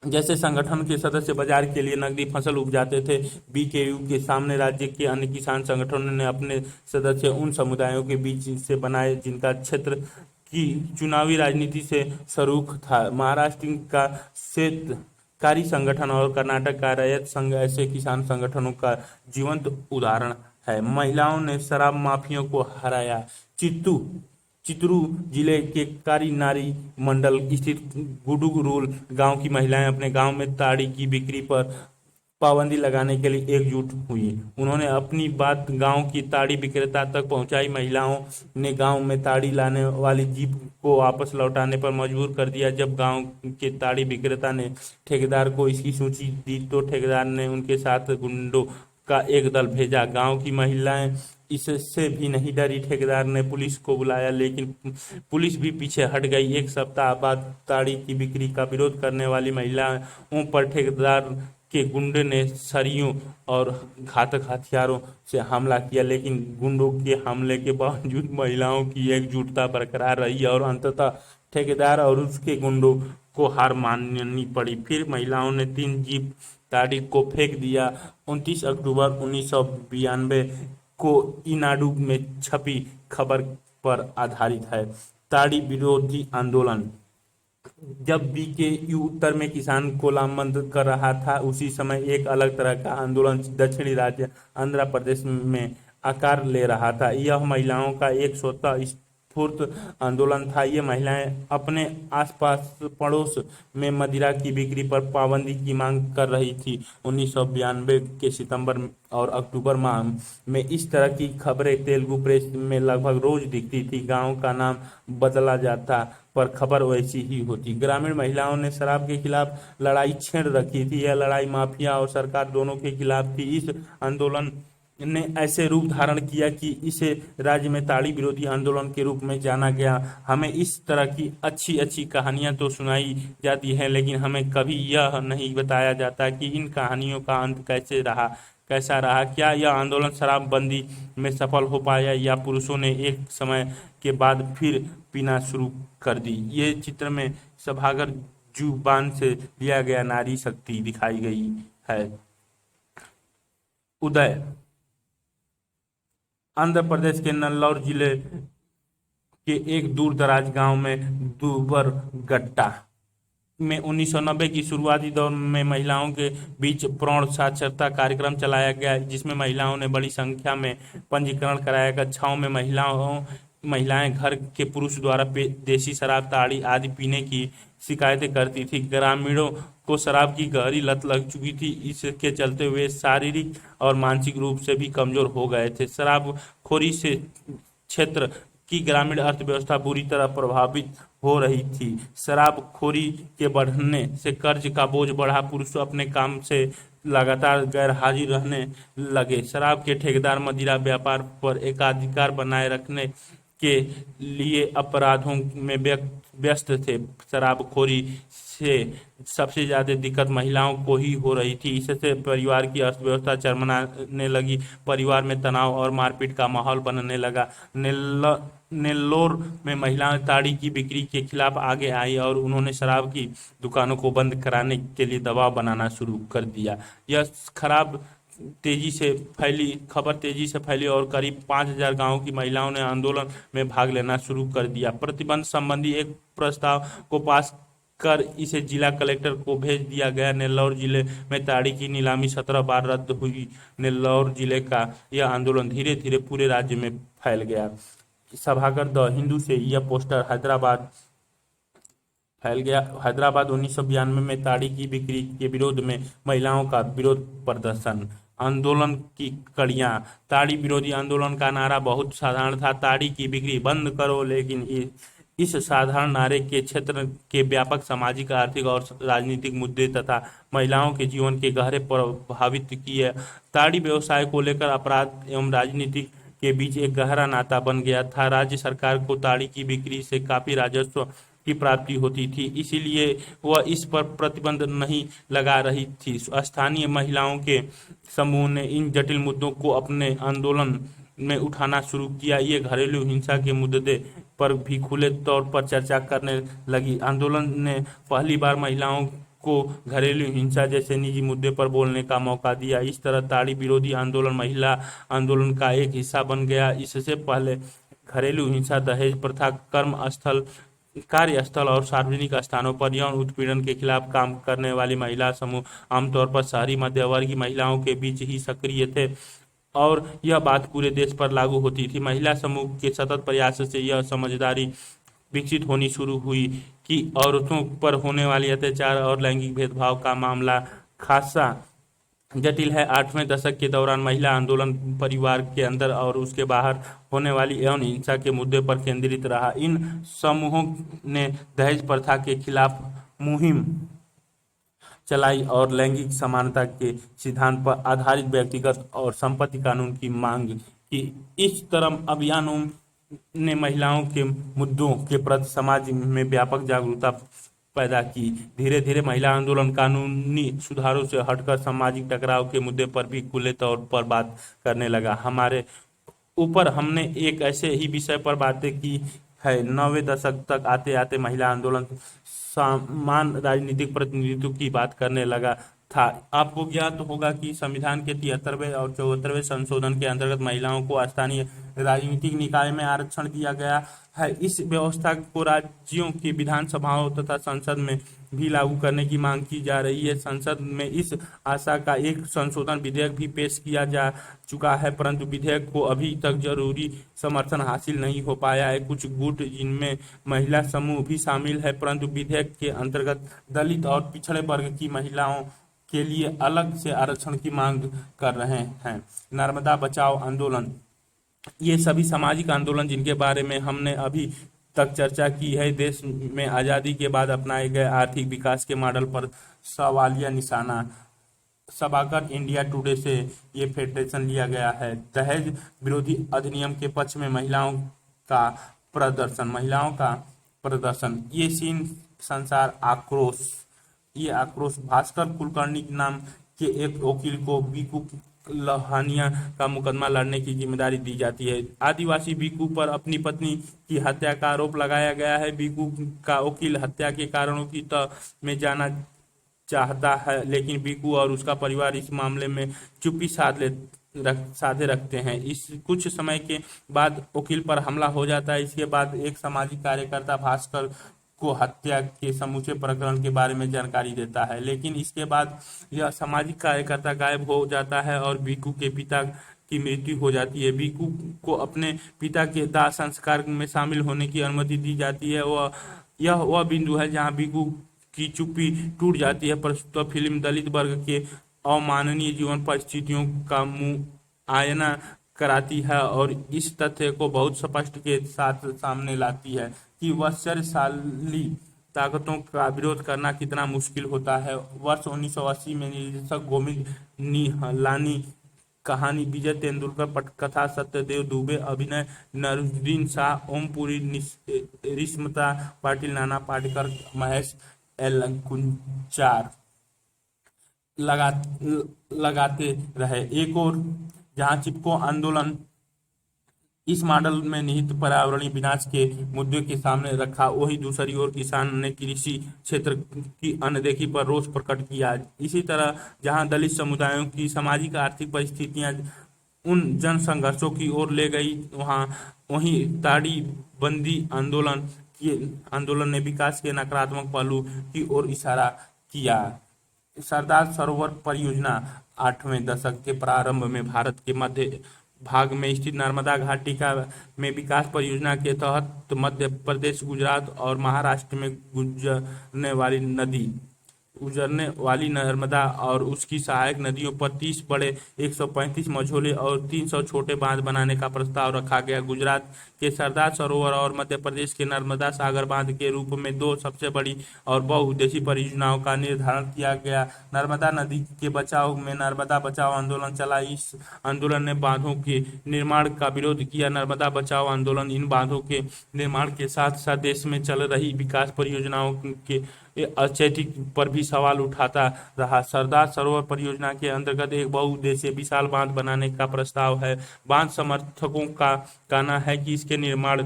जैसे संगठन के सदस्य बाजार के लिए नकदी फसल उपजाते थे, बीकेयू के सामने राज्य के अन्य किसान संगठनों ने अपने सदस्य उन समुदायों के बीच से बनाए जिनका क्षेत्र की चुनावी राजनीति से सरूख था। महाराष्ट्र का शेतकारी संगठन और कर्नाटक का रैयत संघ ऐसे किसान संगठनों का जीवंत उदाहरण है। महिलाओं ने शराब माफियों को हराया। चित्तूर जिले के कारी नारी मंडल स्थित गुडुग रूल गांव की महिलाएं अपने गांव में ताड़ी की बिक्री पर पाबंदी लगाने के लिए एकजुट हुई। उन्होंने अपनी बात गांव की ताड़ी विक्रेता तक पहुंचाई। महिलाओं ने गांव में ताड़ी लाने वाली जीप को वापस लौटाने पर मजबूर कर दिया। जब गांव के ताड़ी विक्रेता ने ठेकेदार को इसकी सूची दी तो ठेकेदार ने उनके साथ गुंडों का एक दल भेजा। गांव की महिलाएं इससे भी नहीं डरी। ठेकेदार ने पुलिस को बुलाया, लेकिन पुलिस भी पीछे हट गई। एक सप्ताह बाद ताड़ी की बिक्री का विरोध करने वाली महिलाओं पर ठेकेदार के गुंडे ने सरियों और घातक हथियारों से हमला किया, लेकिन गुंडों के हमले के बावजूद महिलाओं की एकजुटता बरकरार रही और अंततः ठेकेदार और उसके गुंडों को हार माननी पड़ी। फिर महिलाओं ने 3 जीप ताड़ी को फेंक दिया। 29 अक्टूबर 1992 को ईनाडु में छपी खबर पर आधारित है। ताड़ी विरोधी आंदोलन। जब बीकेयू उत्तर में किसान को लामबंद कर रहा था, उसी समय एक अलग तरह का आंदोलन दक्षिणी राज्य आंध्र प्रदेश में आकार ले रहा था। यह महिलाओं का एक स्वतः स्फूर्त आंदोलन था। ये महिलाएं अपने आसपास पड़ोस में मदिरा की बिक्री पर पाबंदी की मांग कर रही थी। 1992 के सितंबर और अक्टूबर माह में इस तरह की खबरें तेलुगु प्रेस में लगभग रोज दिखती थी। गांव का नाम बदला जाता पर खबर वैसी ही होती। ग्रामीण महिलाओं ने शराब के खिलाफ लड़ाई छेड़ रखी थी। यह लड़ाई माफिया और सरकार दोनों के खिलाफ थी। इस आंदोलन ने ऐसे रूप धारण किया कि इसे राज्य में ताड़ी विरोधी आंदोलन के रूप में जाना गया। हमें इस तरह की अच्छी अच्छी कहानियां तो सुनाई जाती हैं, लेकिन हमें कभी यह नहीं बताया जाता कि इन कहानियों का अंत कैसा रहा। क्या यह आंदोलन शराबबंदी में सफल हो पाया या पुरुषों ने एक समय के बाद फिर पीना शुरू कर दी। ये चित्र में सभागार जुबान से लिया गया नारी शक्ति दिखाई गई है। उदय। आंध्र प्रदेश के नेल्लौर जिले के एक दूर दराज गांव में दुबरगट्टा में 1990 की शुरुआती दौर में महिलाओं के बीच प्रौढ़ साक्षरता कार्यक्रम चलाया गया, जिसमें महिलाओं ने बड़ी संख्या में पंजीकरण कराया। कक्षाओं में महिलाएं घर के पुरुष द्वारा देसी शराब, ताड़ी आदि पीने की शिकायतें करती थी। ग्रामीणों को शराब की गहरी लत लग चुकी थी। इसके चलते वे शारीरिक और मानसिक रूप से भी कमजोर हो गए थे। शराबखोरी से क्षेत्र की ग्रामीण अर्थव्यवस्था बुरी तरह प्रभावित हो रही थी। शराबखोरी के बढ़ने से कर्ज का बोझ बढ़ा। पुरुष अपने काम से लगातार गैर हाजिर रहने लगे। शराब के ठेकेदार मदिरा व्यापार पर एकाधिकार बनाए रखने के लिए अपराधों में व्यस्त थे। शराबखोरी से सबसे ज्यादा दिक्कत महिलाओं को ही हो रही थी। इससे परिवार की अर्थव्यवस्था चरमराने लगी। परिवार में तनाव और मारपीट का माहौल बनने लगा। नेल्लोर में महिलाएं ताड़ी की बिक्री के खिलाफ आगे आई और उन्होंने शराब की दुकानों को बंद कराने के लिए दबाव बनाना शुरू कर दिया। यह खबर तेजी से फैली और करीब 5,000 गांवों की महिलाओं ने आंदोलन में भाग लेना शुरू कर दिया। प्रतिबंध संबंधी एक प्रस्ताव को पास कर इसे जिला कलेक्टर को भेज दिया गया। नेल्लौर जिले में ताड़ी की नीलामी 17 बार रद्द हुई। नेल्लौर जिले का यह आंदोलन धीरे धीरे पूरे राज्य में फैल गया। सभागार द हिंदू से यह पोस्टर हैदराबाद फैल गया। हैदराबाद 1992 में ताड़ी की बिक्री के विरोध में महिलाओं का विरोध प्रदर्शन। आंदोलन की कड़ियां। ताड़ी विरोधी आंदोलन का नारा बहुत साधारण था, ताड़ी की बिक्री बंद करो, लेकिन इस साधारण नारे के क्षेत्र के व्यापक सामाजिक, आर्थिक और राजनीतिक मुद्दे तथा महिलाओं के जीवन के गहरे प्रभावित किए। ताड़ी व्यवसाय को लेकर अपराध एवं राजनीति के बीच एक गहरा नाता बन गया था। राज्य सरकार को ताड़ी की बिक्री से काफी राजस्व की प्राप्ति होती थी, इसीलिए वह इस पर प्रतिबंध नहीं लगा रही थी। स्थानीय महिलाओं के समूह ने इन जटिल मुद्दों को अपने आंदोलन में उठाना शुरू किया। ये घरेलू हिंसा के मुद्दे पर भी खुले तौर पर चर्चा करने लगी। आंदोलन ने पहली बार महिलाओं को घरेलू हिंसा जैसे निजी मुद्दे पर बोलने का मौका दिया। इस तरह ताड़ी विरोधी आंदोलन महिला आंदोलन का एक हिस्सा बन गया। इससे पहले घरेलू हिंसा, दहेज प्रथा, कार्यस्थल और सार्वजनिक स्थानों पर यौन उत्पीड़न के खिलाफ काम करने वाली महिला समूह आमतौर पर शहरी मध्यवर्गीय महिलाओं के बीच ही सक्रिय थे और यह बात पूरे देश पर लागू होती थी। महिला समूह के सतत प्रयास से यह समझदारी विकसित होनी शुरू हुई कि औरतों पर होने वाली अत्याचार और लैंगिक भेदभाव का मामला खासा जटिल है। 8वें दशक के दौरान महिला आंदोलन परिवार के अंदर और उसके बाहर होने वाली यौन हिंसा के मुद्दे पर केंद्रित रहा। इन समूहों ने दहेज प्रथा के खिलाफ मुहिम चलाई और लैंगिक समानता के सिद्धांत पर आधारित व्यक्तिगत और संपत्ति कानून की मांग की। इस तरह अभियानों ने महिलाओं के मुद्दों के प्रति समाज में व्यापक जागरूकता पैदा की। धीरे धीरे महिला आंदोलन कानूनी सुधारों से हटकर सामाजिक टकराव के मुद्दे पर भी खुले तौर पर बात करने लगा। हमारे ऊपर हमने एक ऐसे ही विषय पर बातें की है। 9वें दशक तक आते आते महिला आंदोलन समान राजनीतिक प्रतिनिधित्व की बात करने लगा था। आपको ज्ञात होगा कि संविधान के 73वें और 74वें संशोधन के अंतर्गत महिलाओं को स्थानीय राजनीतिक निकाय में आरक्षण दिया गया है। इस व्यवस्था को राज्यों की विधानसभाओं तथा संसद में भी लागू करने की मांग की जा रही है। संसद में इस आशा का एक संशोधन विधेयक भी पेश किया जा चुका है, परंतु विधेयक को अभी तक जरूरी समर्थन हासिल नहीं हो पाया है। कुछ गुट जिनमें महिला समूह भी शामिल है, परंतु विधेयक के अंतर्गत दलित और पिछड़े वर्ग की महिलाओं के लिए अलग से आरक्षण की मांग कर रहे हैं। नर्मदा बचाओ आंदोलन, ये सभी सामाजिक आंदोलन जिनके बारे में हमने अभी तक चर्चा की है, देश में आज़ादी के बाद अपनाए गए आर्थिक विकास के मॉडल पर सवालिया निशाना। सभाकर इंडिया टुडे से ये फेडरेशन लिया गया है। दहेज विरोधी अधिनियम के पक्ष में का महिलाओं का प्रदर्शन, ये सीन संसार आक्रोश। ये आक्रोश भास्कर कुलकर्णी नाम के एक वकील को बीकू लहानिया का मुकदमा लड़ने की जिम्मेदारी दी जाती है। आदिवासी बीकू पर अपनी पत्नी की हत्या का आरोप लगाया गया है। बीकू का वकील हत्या के कारणों की तह में जाना चाहता है, लेकिन बीकू और उसका परिवार इस मामले में चुप्पी साधे रखते हैं। इस कुछ समय के बाद वकील पर हमला हो जाता है। इसके बाद एक सामाजिक कार्यकर्ता भास्कर को हत्या के समूचे प्रकरण के बारे में जानकारी देता है, लेकिन इसके बाद यह सामाजिक कार्यकर्ता गायब हो जाता है और बीकू के पिता की मृत्यु हो जाती है। बीकू को अपने पिता के दाह संस्कार में शामिल होने की अनुमति दी जाती है। वह बिंदु है जहां बीकू की चुप्पी टूट जाती है। प्रस्तुत फिल्म दलित वर्ग के अमानवीय जीवन परिस्थितियों का मुआयना कराती है और इस तथ्य को बहुत स्पष्ट के साथ सामने लाती है कि वर्चस्वशाली ताकतों का विरोध करना कितना मुश्किल होता है। वर्ष 1980 में निर्देशक गोविंद निहलानी, कहानी विजय तेंदुलकर, पटकथा सत्यदेव दुबे, अभिनय नरुद्दीन शाह, ओमपुरी, रिश्मता पाटिल, नाना पाटेकर, महेश एलकुंचार लगाते रहे। एक और जहां चिपको आंदोलन इस मॉडल में निहित पर्यावरणीय विनाश के मुद्दे के सामने रखा, वही दूसरी ओर किसान ने कृषि क्षेत्र की अनदेखी पर रोष प्रकट किया। इसी तरह जहां दलित समुदायों की सामाजिक आर्थिक परिस्थितियां उन जन संघर्षों की ओर ले गई, वहीं ताड़ी बंदी आंदोलन ने विकास के नकारात्मक पहलू की ओर इशारा किया। सरदार सरोवर परियोजना 8वें दशक के प्रारंभ में भारत के मध्य भाग में स्थित नर्मदा घाटी में विकास परियोजना के तहत मध्य प्रदेश, गुजरात और महाराष्ट्र में गुजरने वाली नर्मदा और उसकी सहायक नदियों पर 30 बड़े, 135 मझोले और 300 छोटे बांध बनाने का प्रस्ताव रखा गया। गुजरात के सरदार सरोवर और मध्य प्रदेश के नर्मदा सागर बांध के रूप में दो सबसे बड़ी और बहुउद्देशीय परियोजनाओं का निर्धारण किया गया। नर्मदा नदी के बचाव में नर्मदा बचाओ आंदोलन चला। इस आंदोलन ने बांधों के निर्माण का विरोध किया। नर्मदा बचाओ आंदोलन इन बांधों के निर्माण के साथ साथ देश में चल रही विकास परियोजनाओं के औचित्य पर भी सवाल उठाता रहा। सरदार सरोवर परियोजना के अंतर्गत एक बहुउद्देशीय विशाल बांध बनाने का प्रस्ताव है। बांध समर्थकों का कहना है कि इसके निर्माण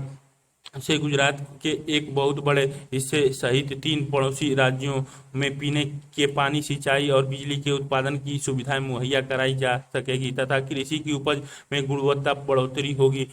से गुजरात के एक बहुत बड़े हिस्से सहित 3 पड़ोसी राज्यों में पीने के पानी, सिंचाई और बिजली के उत्पादन की सुविधाएं मुहैया कराई जा सकेगी तथा कृषि की उपज में गुणवत्ता बढ़ोतरी होगी।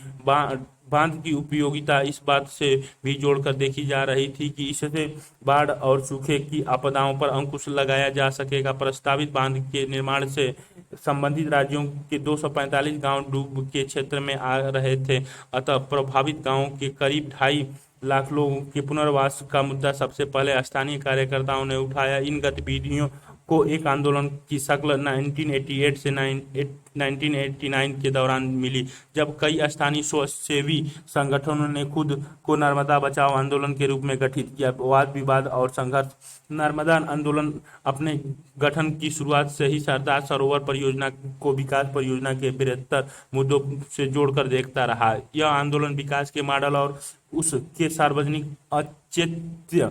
बांध की उपयोगिता इस बात से भी जोड़कर देखी जा रही थी कि इससे बाढ़ और सूखे की आपदाओं पर अंकुश लगाया जा सकेगा। प्रस्तावित बांध के निर्माण से संबंधित राज्यों के 245 गांव डूब के क्षेत्र में आ रहे थे, अतः प्रभावित गांवों के करीब 2.5 लाख लोगों के पुनर्वास का मुद्दा सबसे पहले स्थानीय कार्यकर्ताओं ने उठाया। इन गतिविधियों को एक आंदोलन की शक्ल 1988 से 1989 के दौरान मिली, जब कई स्थानीय स्वयंसेवी संगठनों ने खुद को नर्मदा बचाओ आंदोलन के रूप में गठित किया। वाद विवाद और संघर्ष। नर्मदा आंदोलन अपने गठन की शुरुआत से ही सरदार सरोवर परियोजना को विकास परियोजना के बृहत्तर मुद्दों से जोड़कर देखता रहा। यह आंदोलन विकास के मॉडल और उसके सार्वजनिक औचित्य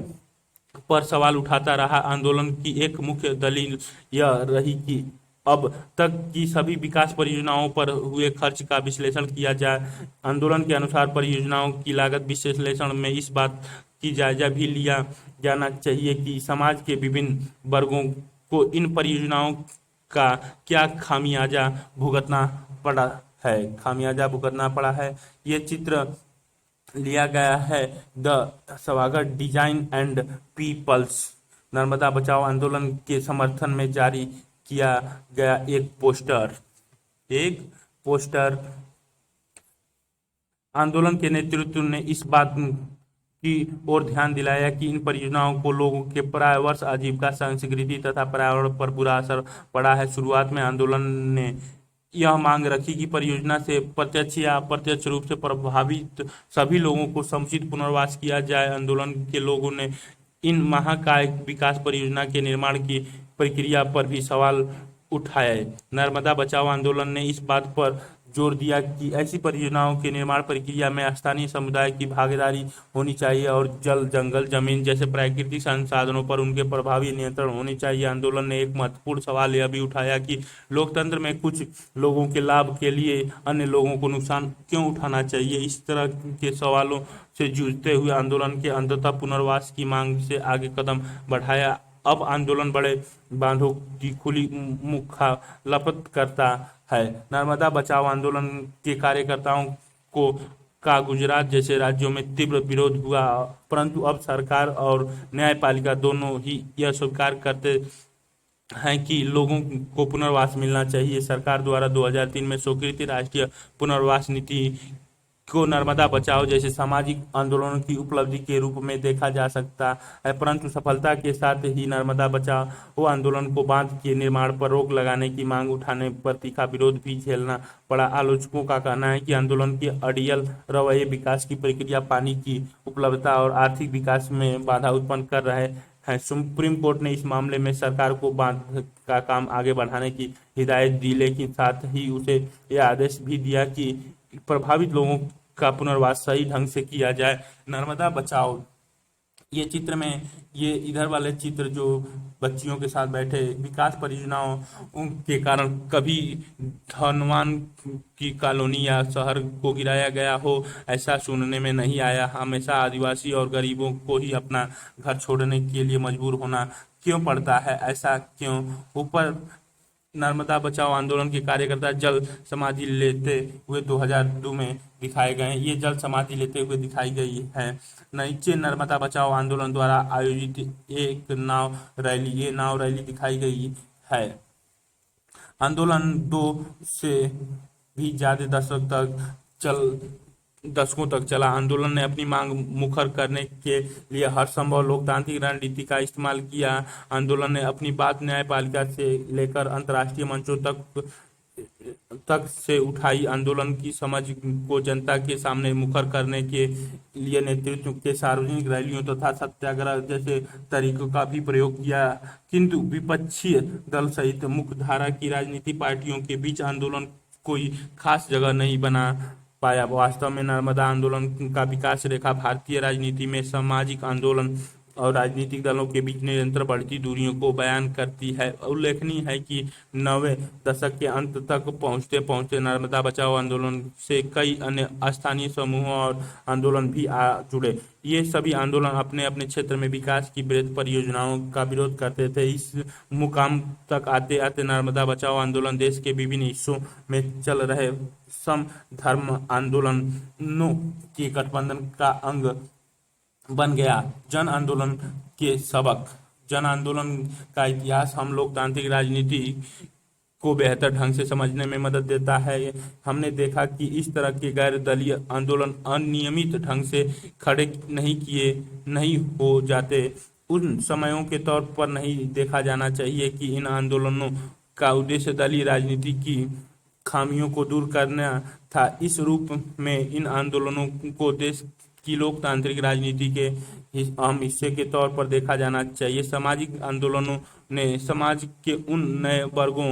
पर सवाल उठाता रहा। आंदोलन की एक मुख्य दलील यह रही कि अब तक की सभी विकास परियोजनाओं पर हुए खर्च का विश्लेषण किया जाए। आंदोलन के अनुसार परियोजनाओं की लागत विश्लेषण में इस बात की जायजा भी लिया जाना चाहिए कि समाज के विभिन्न वर्गों को इन परियोजनाओं का क्या खामियाजा भुगतना पड़ा है। ये चित्र लिया गया है द सभागार डिजाइन एंड पीपल्स नर्मदा बचाओ आंदोलन के समर्थन में जारी किया गया एक पोस्टर। आंदोलन के नेतृत्व ने इस बात की ओर ध्यान दिलाया कि इन परियोजनाओं को लोगों के प्राय वर्ष आजीविका, संस्कृति तथा पर्यावरण पर बुरा असर पड़ा है। शुरुआत में आंदोलन ने यह मांग रखी कि परियोजना से प्रत्यक्ष या अप्रत्यक्ष रूप से प्रभावित सभी लोगों को समुचित पुनर्वास किया जाए। आंदोलन के लोगों ने इन महाकाय विकास परियोजना के निर्माण की प्रक्रिया पर भी सवाल उठाए। नर्मदा बचाओ आंदोलन ने इस बात पर जोर दिया कि ऐसी परियोजनाओं के निर्माण प्रक्रिया में स्थानीय समुदाय की भागीदारी होनी चाहिए और जल, जंगल, जमीन जैसे प्राकृतिक संसाधनों पर उनके प्रभावी नियंत्रण होने चाहिए। आंदोलन ने एक महत्वपूर्ण सवाल यह भी उठाया कि लोकतंत्र में कुछ लोगों के लाभ के लिए अन्य लोगों को नुकसान क्यों उठाना चाहिए। इस तरह के सवालों से जूझते हुए आंदोलन के अंततः पुनर्वास की मांग से आगे कदम बढ़ाया। अब आंदोलन बड़े बांधों की खुली मुखालफत करता है। नर्मदा बचाओ आंदोलन के कार्यकर्ताओं को का गुजरात जैसे राज्यों में तीव्र विरोध हुआ, परंतु अब सरकार और न्यायपालिका दोनों ही यह स्वीकार करते हैं कि लोगों को पुनर्वास मिलना चाहिए। सरकार द्वारा 2003 में स्वीकृत राष्ट्रीय पुनर्वास नीति को नर्मदा बचाओ जैसे सामाजिक आंदोलनों की उपलब्धि के रूप में देखा जा सकता है, परंतु सफलता के साथ ही नर्मदा बचाओ आंदोलन को बांध के निर्माण पर रोक लगाने की मांग उठाने पर तीखा विरोध भी झेलना पड़ा। आलोचकों का कहना है कि आंदोलन के अड़ियल रवैये विकास की प्रक्रिया, पानी की उपलब्धता और आर्थिक विकास में बाधा उत्पन्न कर रहे हैं। सुप्रीम कोर्ट ने इस मामले में सरकार को बांध का काम आगे बढ़ाने की हिदायत दी, लेकिन साथ ही उसे यह आदेश भी दिया कि प्रभावित लोगों का पुनर्वास सही ढंग से किया जाए। नर्मदा बचाओ ये चित्र में ये इधर वाले चित्र जो बच्चियों के साथ बैठे विकास परियोजनाओं के कारण कभी धनवान की कॉलोनी या शहर को गिराया गया हो, ऐसा सुनने में नहीं आया। हमेशा आदिवासी और गरीबों को ही अपना घर छोड़ने के लिए मजबूर होना क्यों पड़ता है, ऐसा क्यों। ऊपर नर्मदा बचाओ आंदोलन के कार्यकर्ता जल समाधि लेते हुए 2002 में दिखाए गए। ये जल समाधि लेते हुए दिखाई गई है। नीचे नर्मदा बचाओ आंदोलन द्वारा आयोजित एक नाव रैली दिखाई गई है। आंदोलन 2 से भी ज्यादा दशकों तक चला। आंदोलन ने अपनी मांग मुखर करने के लिए हर संभव लोकतांत्रिक रणनीति का इस्तेमाल किया। आंदोलन ने अपनी बात न्यायपालिका से लेकर अंतर्राष्ट्रीय मंचों तक से उठाई। आंदोलन की समझ को जनता के सामने मुखर करने के लिए नेतृत्व के सार्वजनिक रैलियों तथा सत्याग्रह जैसे तरीकों का भी प्रयोग किया, किंतु विपक्षी दल सहित मुख्यधारा की राजनीतिक पार्टियों के बीच आंदोलन कोई खास जगह नहीं बना पाया। वास्तव में नर्मदा आंदोलन का विकास रेखा भारतीय राजनीति में सामाजिक आंदोलन और राजनीतिक दलों के बीच निरंतर बढ़ती दूरियों को बयान करती है। उल्लेखनीय है कि 90 दशक के अंत तक पहुंचते पहुंचते नर्मदा बचाओ आंदोलन से कई अन्य स्थानीय समूहों और आंदोलन भी आ जुड़े। ये सभी आंदोलन अपने अपने क्षेत्र में विकास की बृहत परियोजनाओं का विरोध करते थे। इस मुकाम तक आते आते नर्मदा बचाओ आंदोलन देश के विभिन्न हिस्सों में चल रहे सम धर्म आंदोलनों के गठबंधन का अंग बन गया। जन आंदोलन के सबक। जन आंदोलन का इतिहास हम लोकतांत्रिक राजनीति को बेहतर ढंग से समझने में मदद देता है। हमने देखा कि इस तरह के गैर दलीय आंदोलन अनियमित ढंग से खड़े नहीं हो जाते, उन समयों के तौर पर नहीं देखा जाना चाहिए कि इन आंदोलनों का उद्देश्य दलीय राजनीति की खामियों को दूर करना था। इस रूप में इन आंदोलनों को देश की लोकतांत्रिक राजनीति के अहम हिस्से के तौर पर देखा जाना चाहिए। सामाजिक आंदोलनों ने समाज के उन नए वर्गों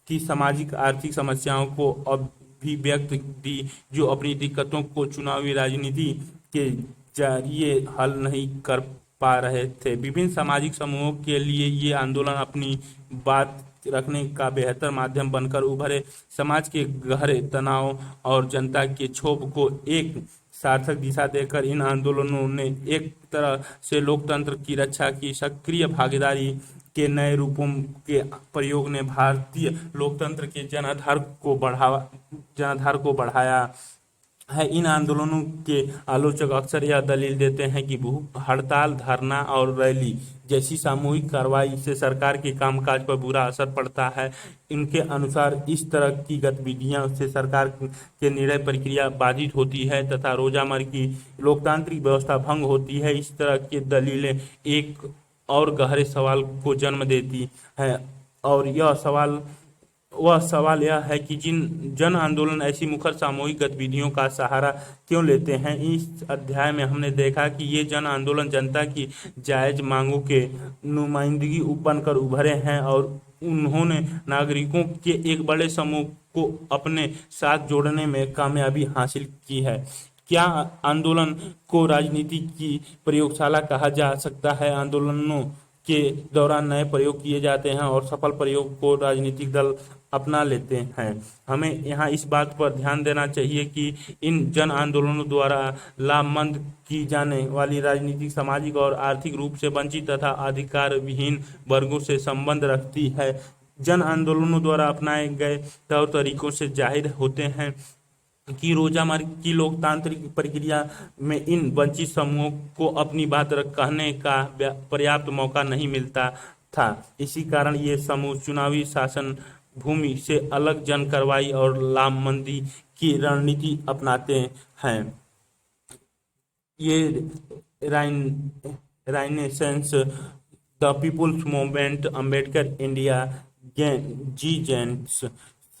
की सामाजिक आर्थिक समस्याओं को अभिव्यक्ति दी जो अपनी दिक्कतों को चुनावी राजनीति के जरिए हल नहीं कर पा रहे थे। विभिन्न सामाजिक समूहों के लिए ये आंदोलन अपनी बात रखने का बेहतर माध्यम बनकर उभरे। समाज के गहरे तनाव और जनता के क्षोभ को एक सार्थक दिशा देकर इन आंदोलनों ने एक तरह से लोकतंत्र की रक्षा की। सक्रिय भागीदारी के नए रूपों के प्रयोग ने भारतीय लोकतंत्र के जनाधार को बढ़ाया है। इन आंदोलनों के आलोचक अक्सर यह दलील देते हैं कि भूख हड़ताल, धरना और रैली जैसी सामूहिक कार्रवाई से सरकार के कामकाज पर बुरा असर पड़ता है। इनके अनुसार इस तरह की गतिविधियां से सरकार के निर्णय प्रक्रिया बाधित होती है तथा रोजमर्रा की लोकतांत्रिक व्यवस्था भंग होती है। इस तरह की दलीलें एक और गहरे सवाल को जन्म देती है, और वह सवाल यह है कि जिन जन आंदोलन ऐसी मुखर सामूहिक गतिविधियों का सहारा क्यों लेते हैं। इस अध्याय में हमने देखा कि ये जन आंदोलन जनता की जायज मांगों के नुमाइंदगी बनकर उभरे हैं और उन्होंने नागरिकों के एक बड़े समूह को अपने साथ जोड़ने में कामयाबी हासिल की है। क्या आंदोलन को राजनीति की प्रयोगशाला कहा जा सकता है? आंदोलनों के दौरान नए प्रयोग किए जाते हैं और सफल प्रयोग को राजनीतिक दल अपना लेते हैं। हमें यहाँ इस बात पर ध्यान देना चाहिए कि इन जन आंदोलनों द्वारा लामबंद की जाने वाली राजनीतिक, सामाजिक और आर्थिक रूप से वंचित तथा अधिकार विहीन वर्गों से संबंध रखती है। जन आंदोलनों द्वारा अपनाए गए तौर तरीकों से जाहिर होते हैं कि रोजमर्रा की लोकतांत्रिक प्रक्रिया में इन वंचित समूहों को अपनी बात कहने का पर्याप्त मौका नहीं मिलता था। इसी कारण ये समूह चुनावी शासन भूमि से अलग जन कार्रवाई और लामबंदी की रणनीति अपनाते हैं। ये Renaissance, the people's movement, Ambedkar India, जी जेंट्स,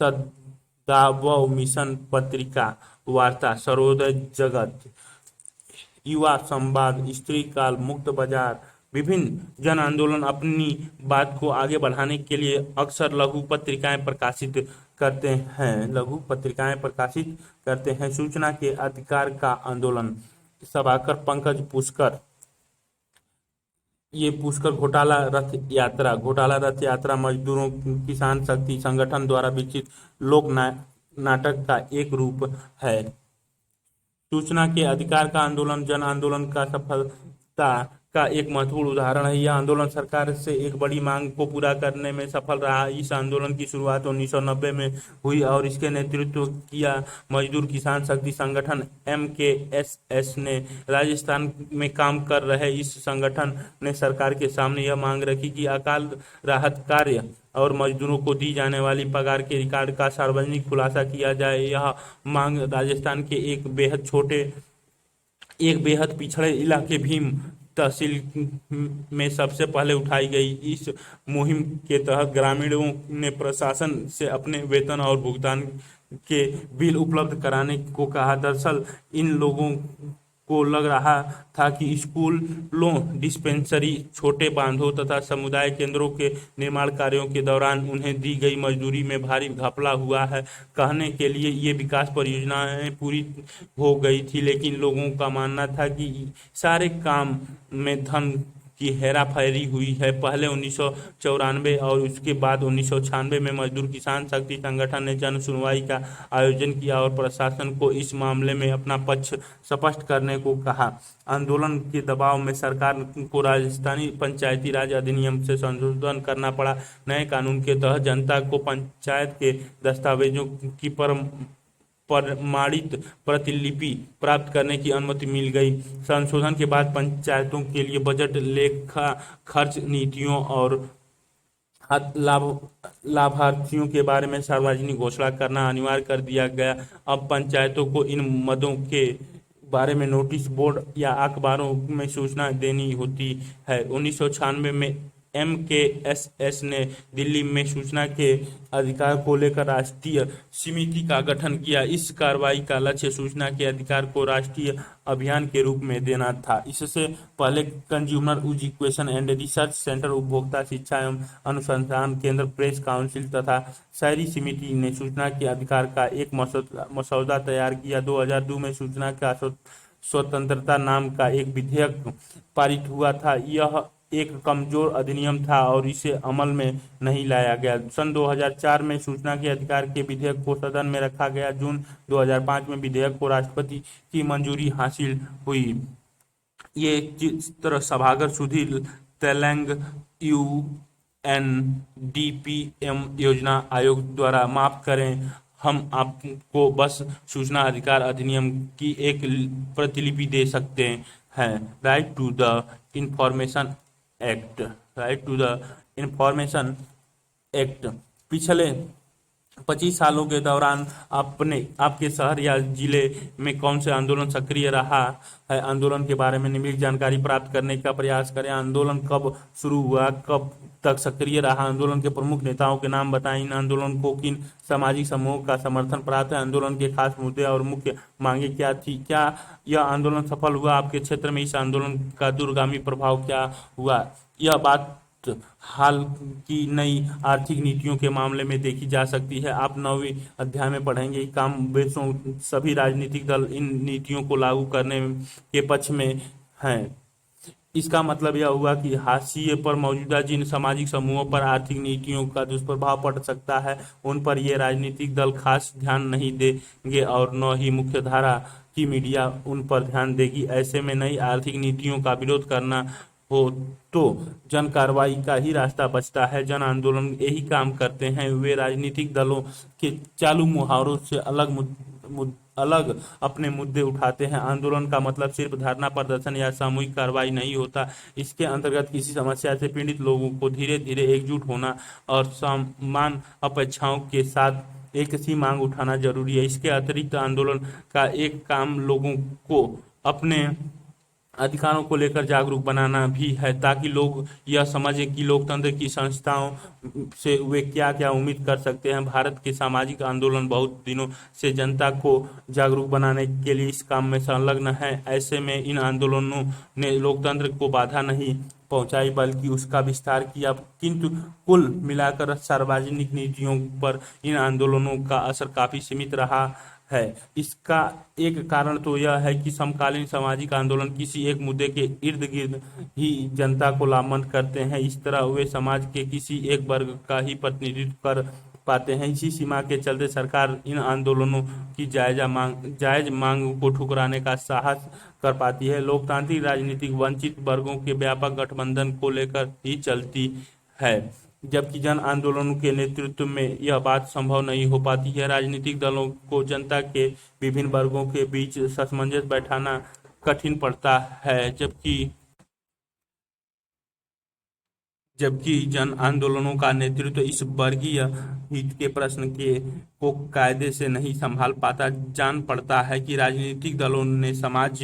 सदाबहार मिशन, पत्रिका वार्ता, सर्वोदय जगत, युवा संवाद, स्त्री काल, मुक्त बाजार, विभिन्न जन आंदोलन अपनी बात को आगे बढ़ाने के लिए अक्सर लघु पत्रिकाएं प्रकाशित करते हैं। सूचना के अधिकार का आंदोलन, सभाकर पंकज पुष्कर, ये पुष्कर घोटाला रथ यात्रा मजदूरों किसान शक्ति संगठन द्वारा विकसित लोक नाटक का एक रूप है। सूचना के अधिकार का आंदोलन जन आंदोलन का सफलता का एक महत्वपूर्ण उदाहरण है। यह आंदोलन सरकार से एक बड़ी मांग को पूरा करने में सफल रहा। इस आंदोलन की शुरुआत 1990 में हुई और इसके नेतृत्व किया मजदूर किसान शक्ति संगठन MKSS ने। राजस्थान में काम कर रहे इस संगठन ने सरकार के सामने यह मांग रखी कि अकाल राहत कार्य और मजदूरों को दी जाने वाली पगार के रिकॉर्ड का सार्वजनिक खुलासा किया जाए। यह मांग राजस्थान के एक बेहद पिछड़े इलाके भीम तहसील में सबसे पहले उठाई गई। इस मुहिम के तहत ग्रामीणों ने प्रशासन से अपने वेतन और भुगतान के बिल उपलब्ध कराने को कहा। दरअसल इन लोगों को लग रहा था कि स्कूलों, डिस्पेंसरी, छोटे बांधों तथा समुदाय केंद्रों के निर्माण कार्यों के दौरान उन्हें दी गई मजदूरी में भारी घपला हुआ है। कहने के लिए ये विकास परियोजनाएं पूरी हो गई थी, लेकिन लोगों का मानना था कि सारे काम में धन की हेराफेरी हुई है। पहले 1994 और उसके बाद 1996 में मजदूर किसान शक्ति संगठन ने जन सुनवाई का आयोजन किया और प्रशासन को इस मामले में अपना पक्ष स्पष्ट करने को कहा। आंदोलन के दबाव में सरकार को राजस्थानी पंचायती राज अधिनियम से संशोधन करना पड़ा। नए कानून के तहत जनता को पंचायत के दस्तावेजों की प्रमाणित प्रतिलिपि प्राप्त करने की अनुमति मिल गई। संशोधन के बाद पंचायतों के लिए बजट, लेखा, खर्च नीतियों और लाभार्थियों के बारे में सार्वजनिक घोषणा करना अनिवार्य कर दिया गया। अब पंचायतों को इन मदों के बारे में नोटिस बोर्ड या अखबारों में सूचना देनी होती है। 1996 में MKSS ने दिल्ली में सूचना के अधिकार को लेकर राष्ट्रीय समिति का गठन किया। इस कार्रवाई का लक्ष्य सूचना के अधिकार को राष्ट्रीय अभियान के रूप में देना था। इससे पहले consumer education and research centre, उपभोक्ता शिक्षा एवं अनुसंधान केंद्र, प्रेस काउंसिल तथा शहरी समिति ने सूचना के अधिकार का एक मसौदा तैयार किया। 2002 में सूचना का स्वतंत्रता नाम का एक विधेयक पारित हुआ था। यह एक कमजोर अधिनियम था और इसे अमल में नहीं लाया गया। सन 2004 में सूचना के अधिकार के विधेयक को सदन में रखा गया। जून 2005 में विधेयक को राष्ट्रपति की मंजूरी हासिल हुई। ये चित्र सभागार सुधीर तेलंग UNDPM योजना आयोग द्वारा, माफ करें, हम आपको बस सूचना अधिकार अधिनियम की एक प्रतिलिपि दे सकते हैं। Right to the information act. Right to the information act पिछले 25 सालों के दौरान आपके शहर या जिले में कौन से आंदोलन सक्रिय रहा है? आंदोलन के बारे में निम्नलिखित जानकारी प्राप्त करने का प्रयास करें। आंदोलन कब शुरू हुआ, कब तक सक्रिय रहा, आंदोलन के प्रमुख नेताओं के नाम बताएं, इन आंदोलन को किन सामाजिक समूहों का समर्थन प्राप्त है, आंदोलन के खास मुद्दे और मुख्य मांगे क्या थी, क्या यह आंदोलन सफल हुआ, आपके क्षेत्र में इस आंदोलन का दूरगामी प्रभाव क्या हुआ। यह बात हाल की नई आर्थिक नीतियों के मामले में देखी जा सकती है। आप 9वीं अध्याय में पढ़ेंगे। कम बेशों सभी राजनीतिक दल इन नीतियों को लागू करने के पक्ष में हैं। इसका मतलब यह हुआ कि हाशिए पर मौजूदा जिन सामाजिक समूहों पर आर्थिक नीतियों का दुष्प्रभाव पड़ सकता है, उन पर ये राजनीतिक दल खास ध्यान नहीं देंगे और न ही मुख्यधारा की मीडिया उन पर ध्यान देगी। ऐसे में नई आर्थिक नीतियों का विरोध करना हो तो जन कार्रवाई का ही रास्ता बचता है। जन आंदोलन यही काम करते हैं। वे राजनीतिक दलों के चालू मुहावरों से अलग अपने मुद्दे उठाते हैं। आंदोलन का मतलब सिर्फ धरना प्रदर्शन या सामूहिक कार्रवाई नहीं होता। इसके अंतर्गत किसी समस्या से पीड़ित लोगों को धीरे धीरे एकजुट होना और समान अपेक्षाओं के साथ एक सी मांग उठाना जरूरी है। इसके अतिरिक्त आंदोलन का एक काम लोगों को अपने अधिकारों को लेकर जागरूक बनाना भी है, ताकि लोग यह समझें कि लोकतंत्र की संस्थाओं से वे क्या क्या उम्मीद कर सकते हैं। भारत के सामाजिक आंदोलन बहुत दिनों से जनता को जागरूक बनाने के लिए इस काम में संलग्न है। ऐसे में इन आंदोलनों ने लोकतंत्र को बाधा नहीं पहुंचाई बल्कि उसका विस्तार किया। किंतु कुल मिलाकर सार्वजनिक नीतियों पर इन आंदोलनों का असर काफी सीमित रहा है। इसका एक कारण तो यह है कि समकालीन सामाजिक आंदोलन किसी एक मुद्दे के इर्द गिर्द ही जनता को लामबंद करते हैं। इस तरह वे समाज के किसी एक वर्ग का ही प्रतिनिधित्व कर पाते हैं। इसी सीमा के चलते सरकार इन आंदोलनों की जायज मांग को ठुकराने का साहस कर पाती है। लोकतांत्रिक राजनीतिक वंचित वर्गों के व्यापक गठबंधन को लेकर ही चलती है, जबकि जन आंदोलनों के नेतृत्व में यह बात संभव नहीं हो पाती है। राजनीतिक दलों को जनता के विभिन्न वर्गों के बीच सामंजस्य बैठाना कठिन पड़ता है, जबकि जन आंदोलनों का नेतृत्व इस वर्गीय हित के प्रश्न को कायदे से नहीं संभाल पाता। जान पड़ता है कि राजनीतिक दलों ने समाज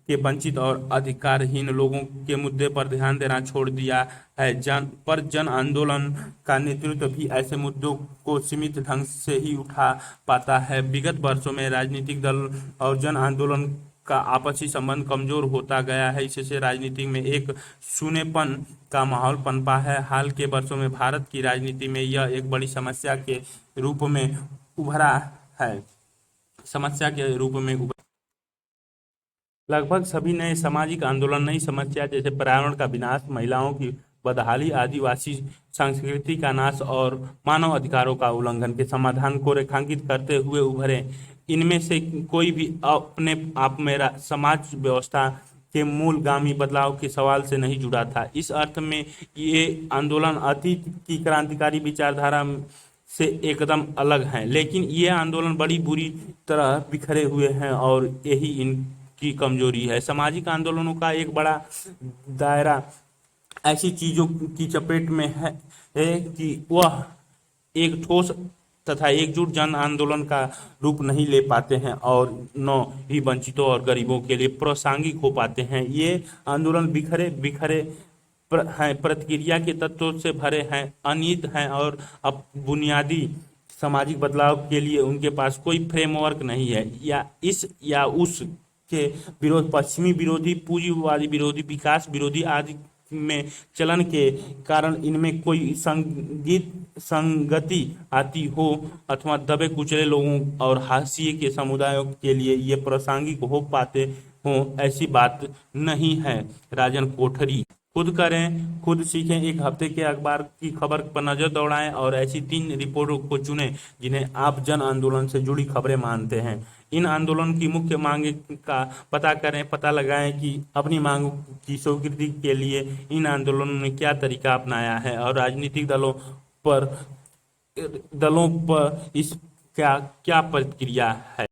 के वंचित और अधिकारहीन लोगों के मुद्दे पर ध्यान देना छोड़ दिया है। जन आंदोलन का नेतृत्व भी ऐसे मुद्दों को सीमित ढंग से ही उठा पाता है। विगत वर्षों में राजनीतिक दल और जन आंदोलन का आपसी संबंध कमजोर होता गया है। इससे राजनीति में एक सूनेपन का माहौल पनपा है। हाल के वर्षों में भारत की राजनीति में यह एक बड़ी समस्या के रूप में उभरा है। लगभग सभी नए सामाजिक आंदोलन नई समस्या जैसे पर्यावरण का विनाश, महिलाओं की बदहाली, आदिवासी संस्कृति का नाश और मानव अधिकारों का उल्लंघन के समाधान को रेखांकित करते हुए उभरे। इनमें से कोई भी अपने आप में समाज व्यवस्था के मूलगामी बदलाव के सवाल से नहीं जुड़ा था। इस अर्थ में ये आंदोलन अतीत की क्रांतिकारी विचारधारा से एकदम अलग हैं, लेकिन ये आंदोलन बड़ी बुरी तरह बिखरे हुए हैं और यही इनकी कमजोरी है। सामाजिक आंदोलनों का एक बड़ा दायरा ऐसी चीजों की चपेट में है कि वह एक ठोस तथा एकजुट जन आंदोलन का रूप नहीं ले पाते हैं और न ही वंचितों और गरीबों के लिए प्रासंगिक हो पाते हैं। ये आंदोलन बिखरे बिखरे हैं, प्रतिक्रिया के तत्वों से भरे हैं, अनित हैं और अब बुनियादी सामाजिक बदलाव के लिए उनके पास कोई फ्रेमवर्क नहीं है, या इस या उस के विरोध, पश्चिमी विरोधी, पूंजीवादी विरोधी, विकास विरोधी आदि में चलन के कारण इनमें कोई संगति आती हो अथवा दबे कुचले लोगों और हाशिए के समुदायों के लिए ये प्रासंगिक हो पाते हों, ऐसी बात नहीं है। राजन कोठरी। खुद करें, खुद सीखें, एक हफ्ते के अखबार की खबर पर नजर दौड़ाएं और ऐसी 3 रिपोर्टों को चुनें जिन्हें आप जन आंदोलन से जुड़ी खबरें मानते हैं। इन आंदोलन की मुख्य मांग का पता करें, पता लगाएं कि अपनी मांगों की स्वीकृति के लिए इन आंदोलनों ने क्या तरीका अपनाया है और राजनीतिक दलों पर इस क्या क्या प्रतिक्रिया है।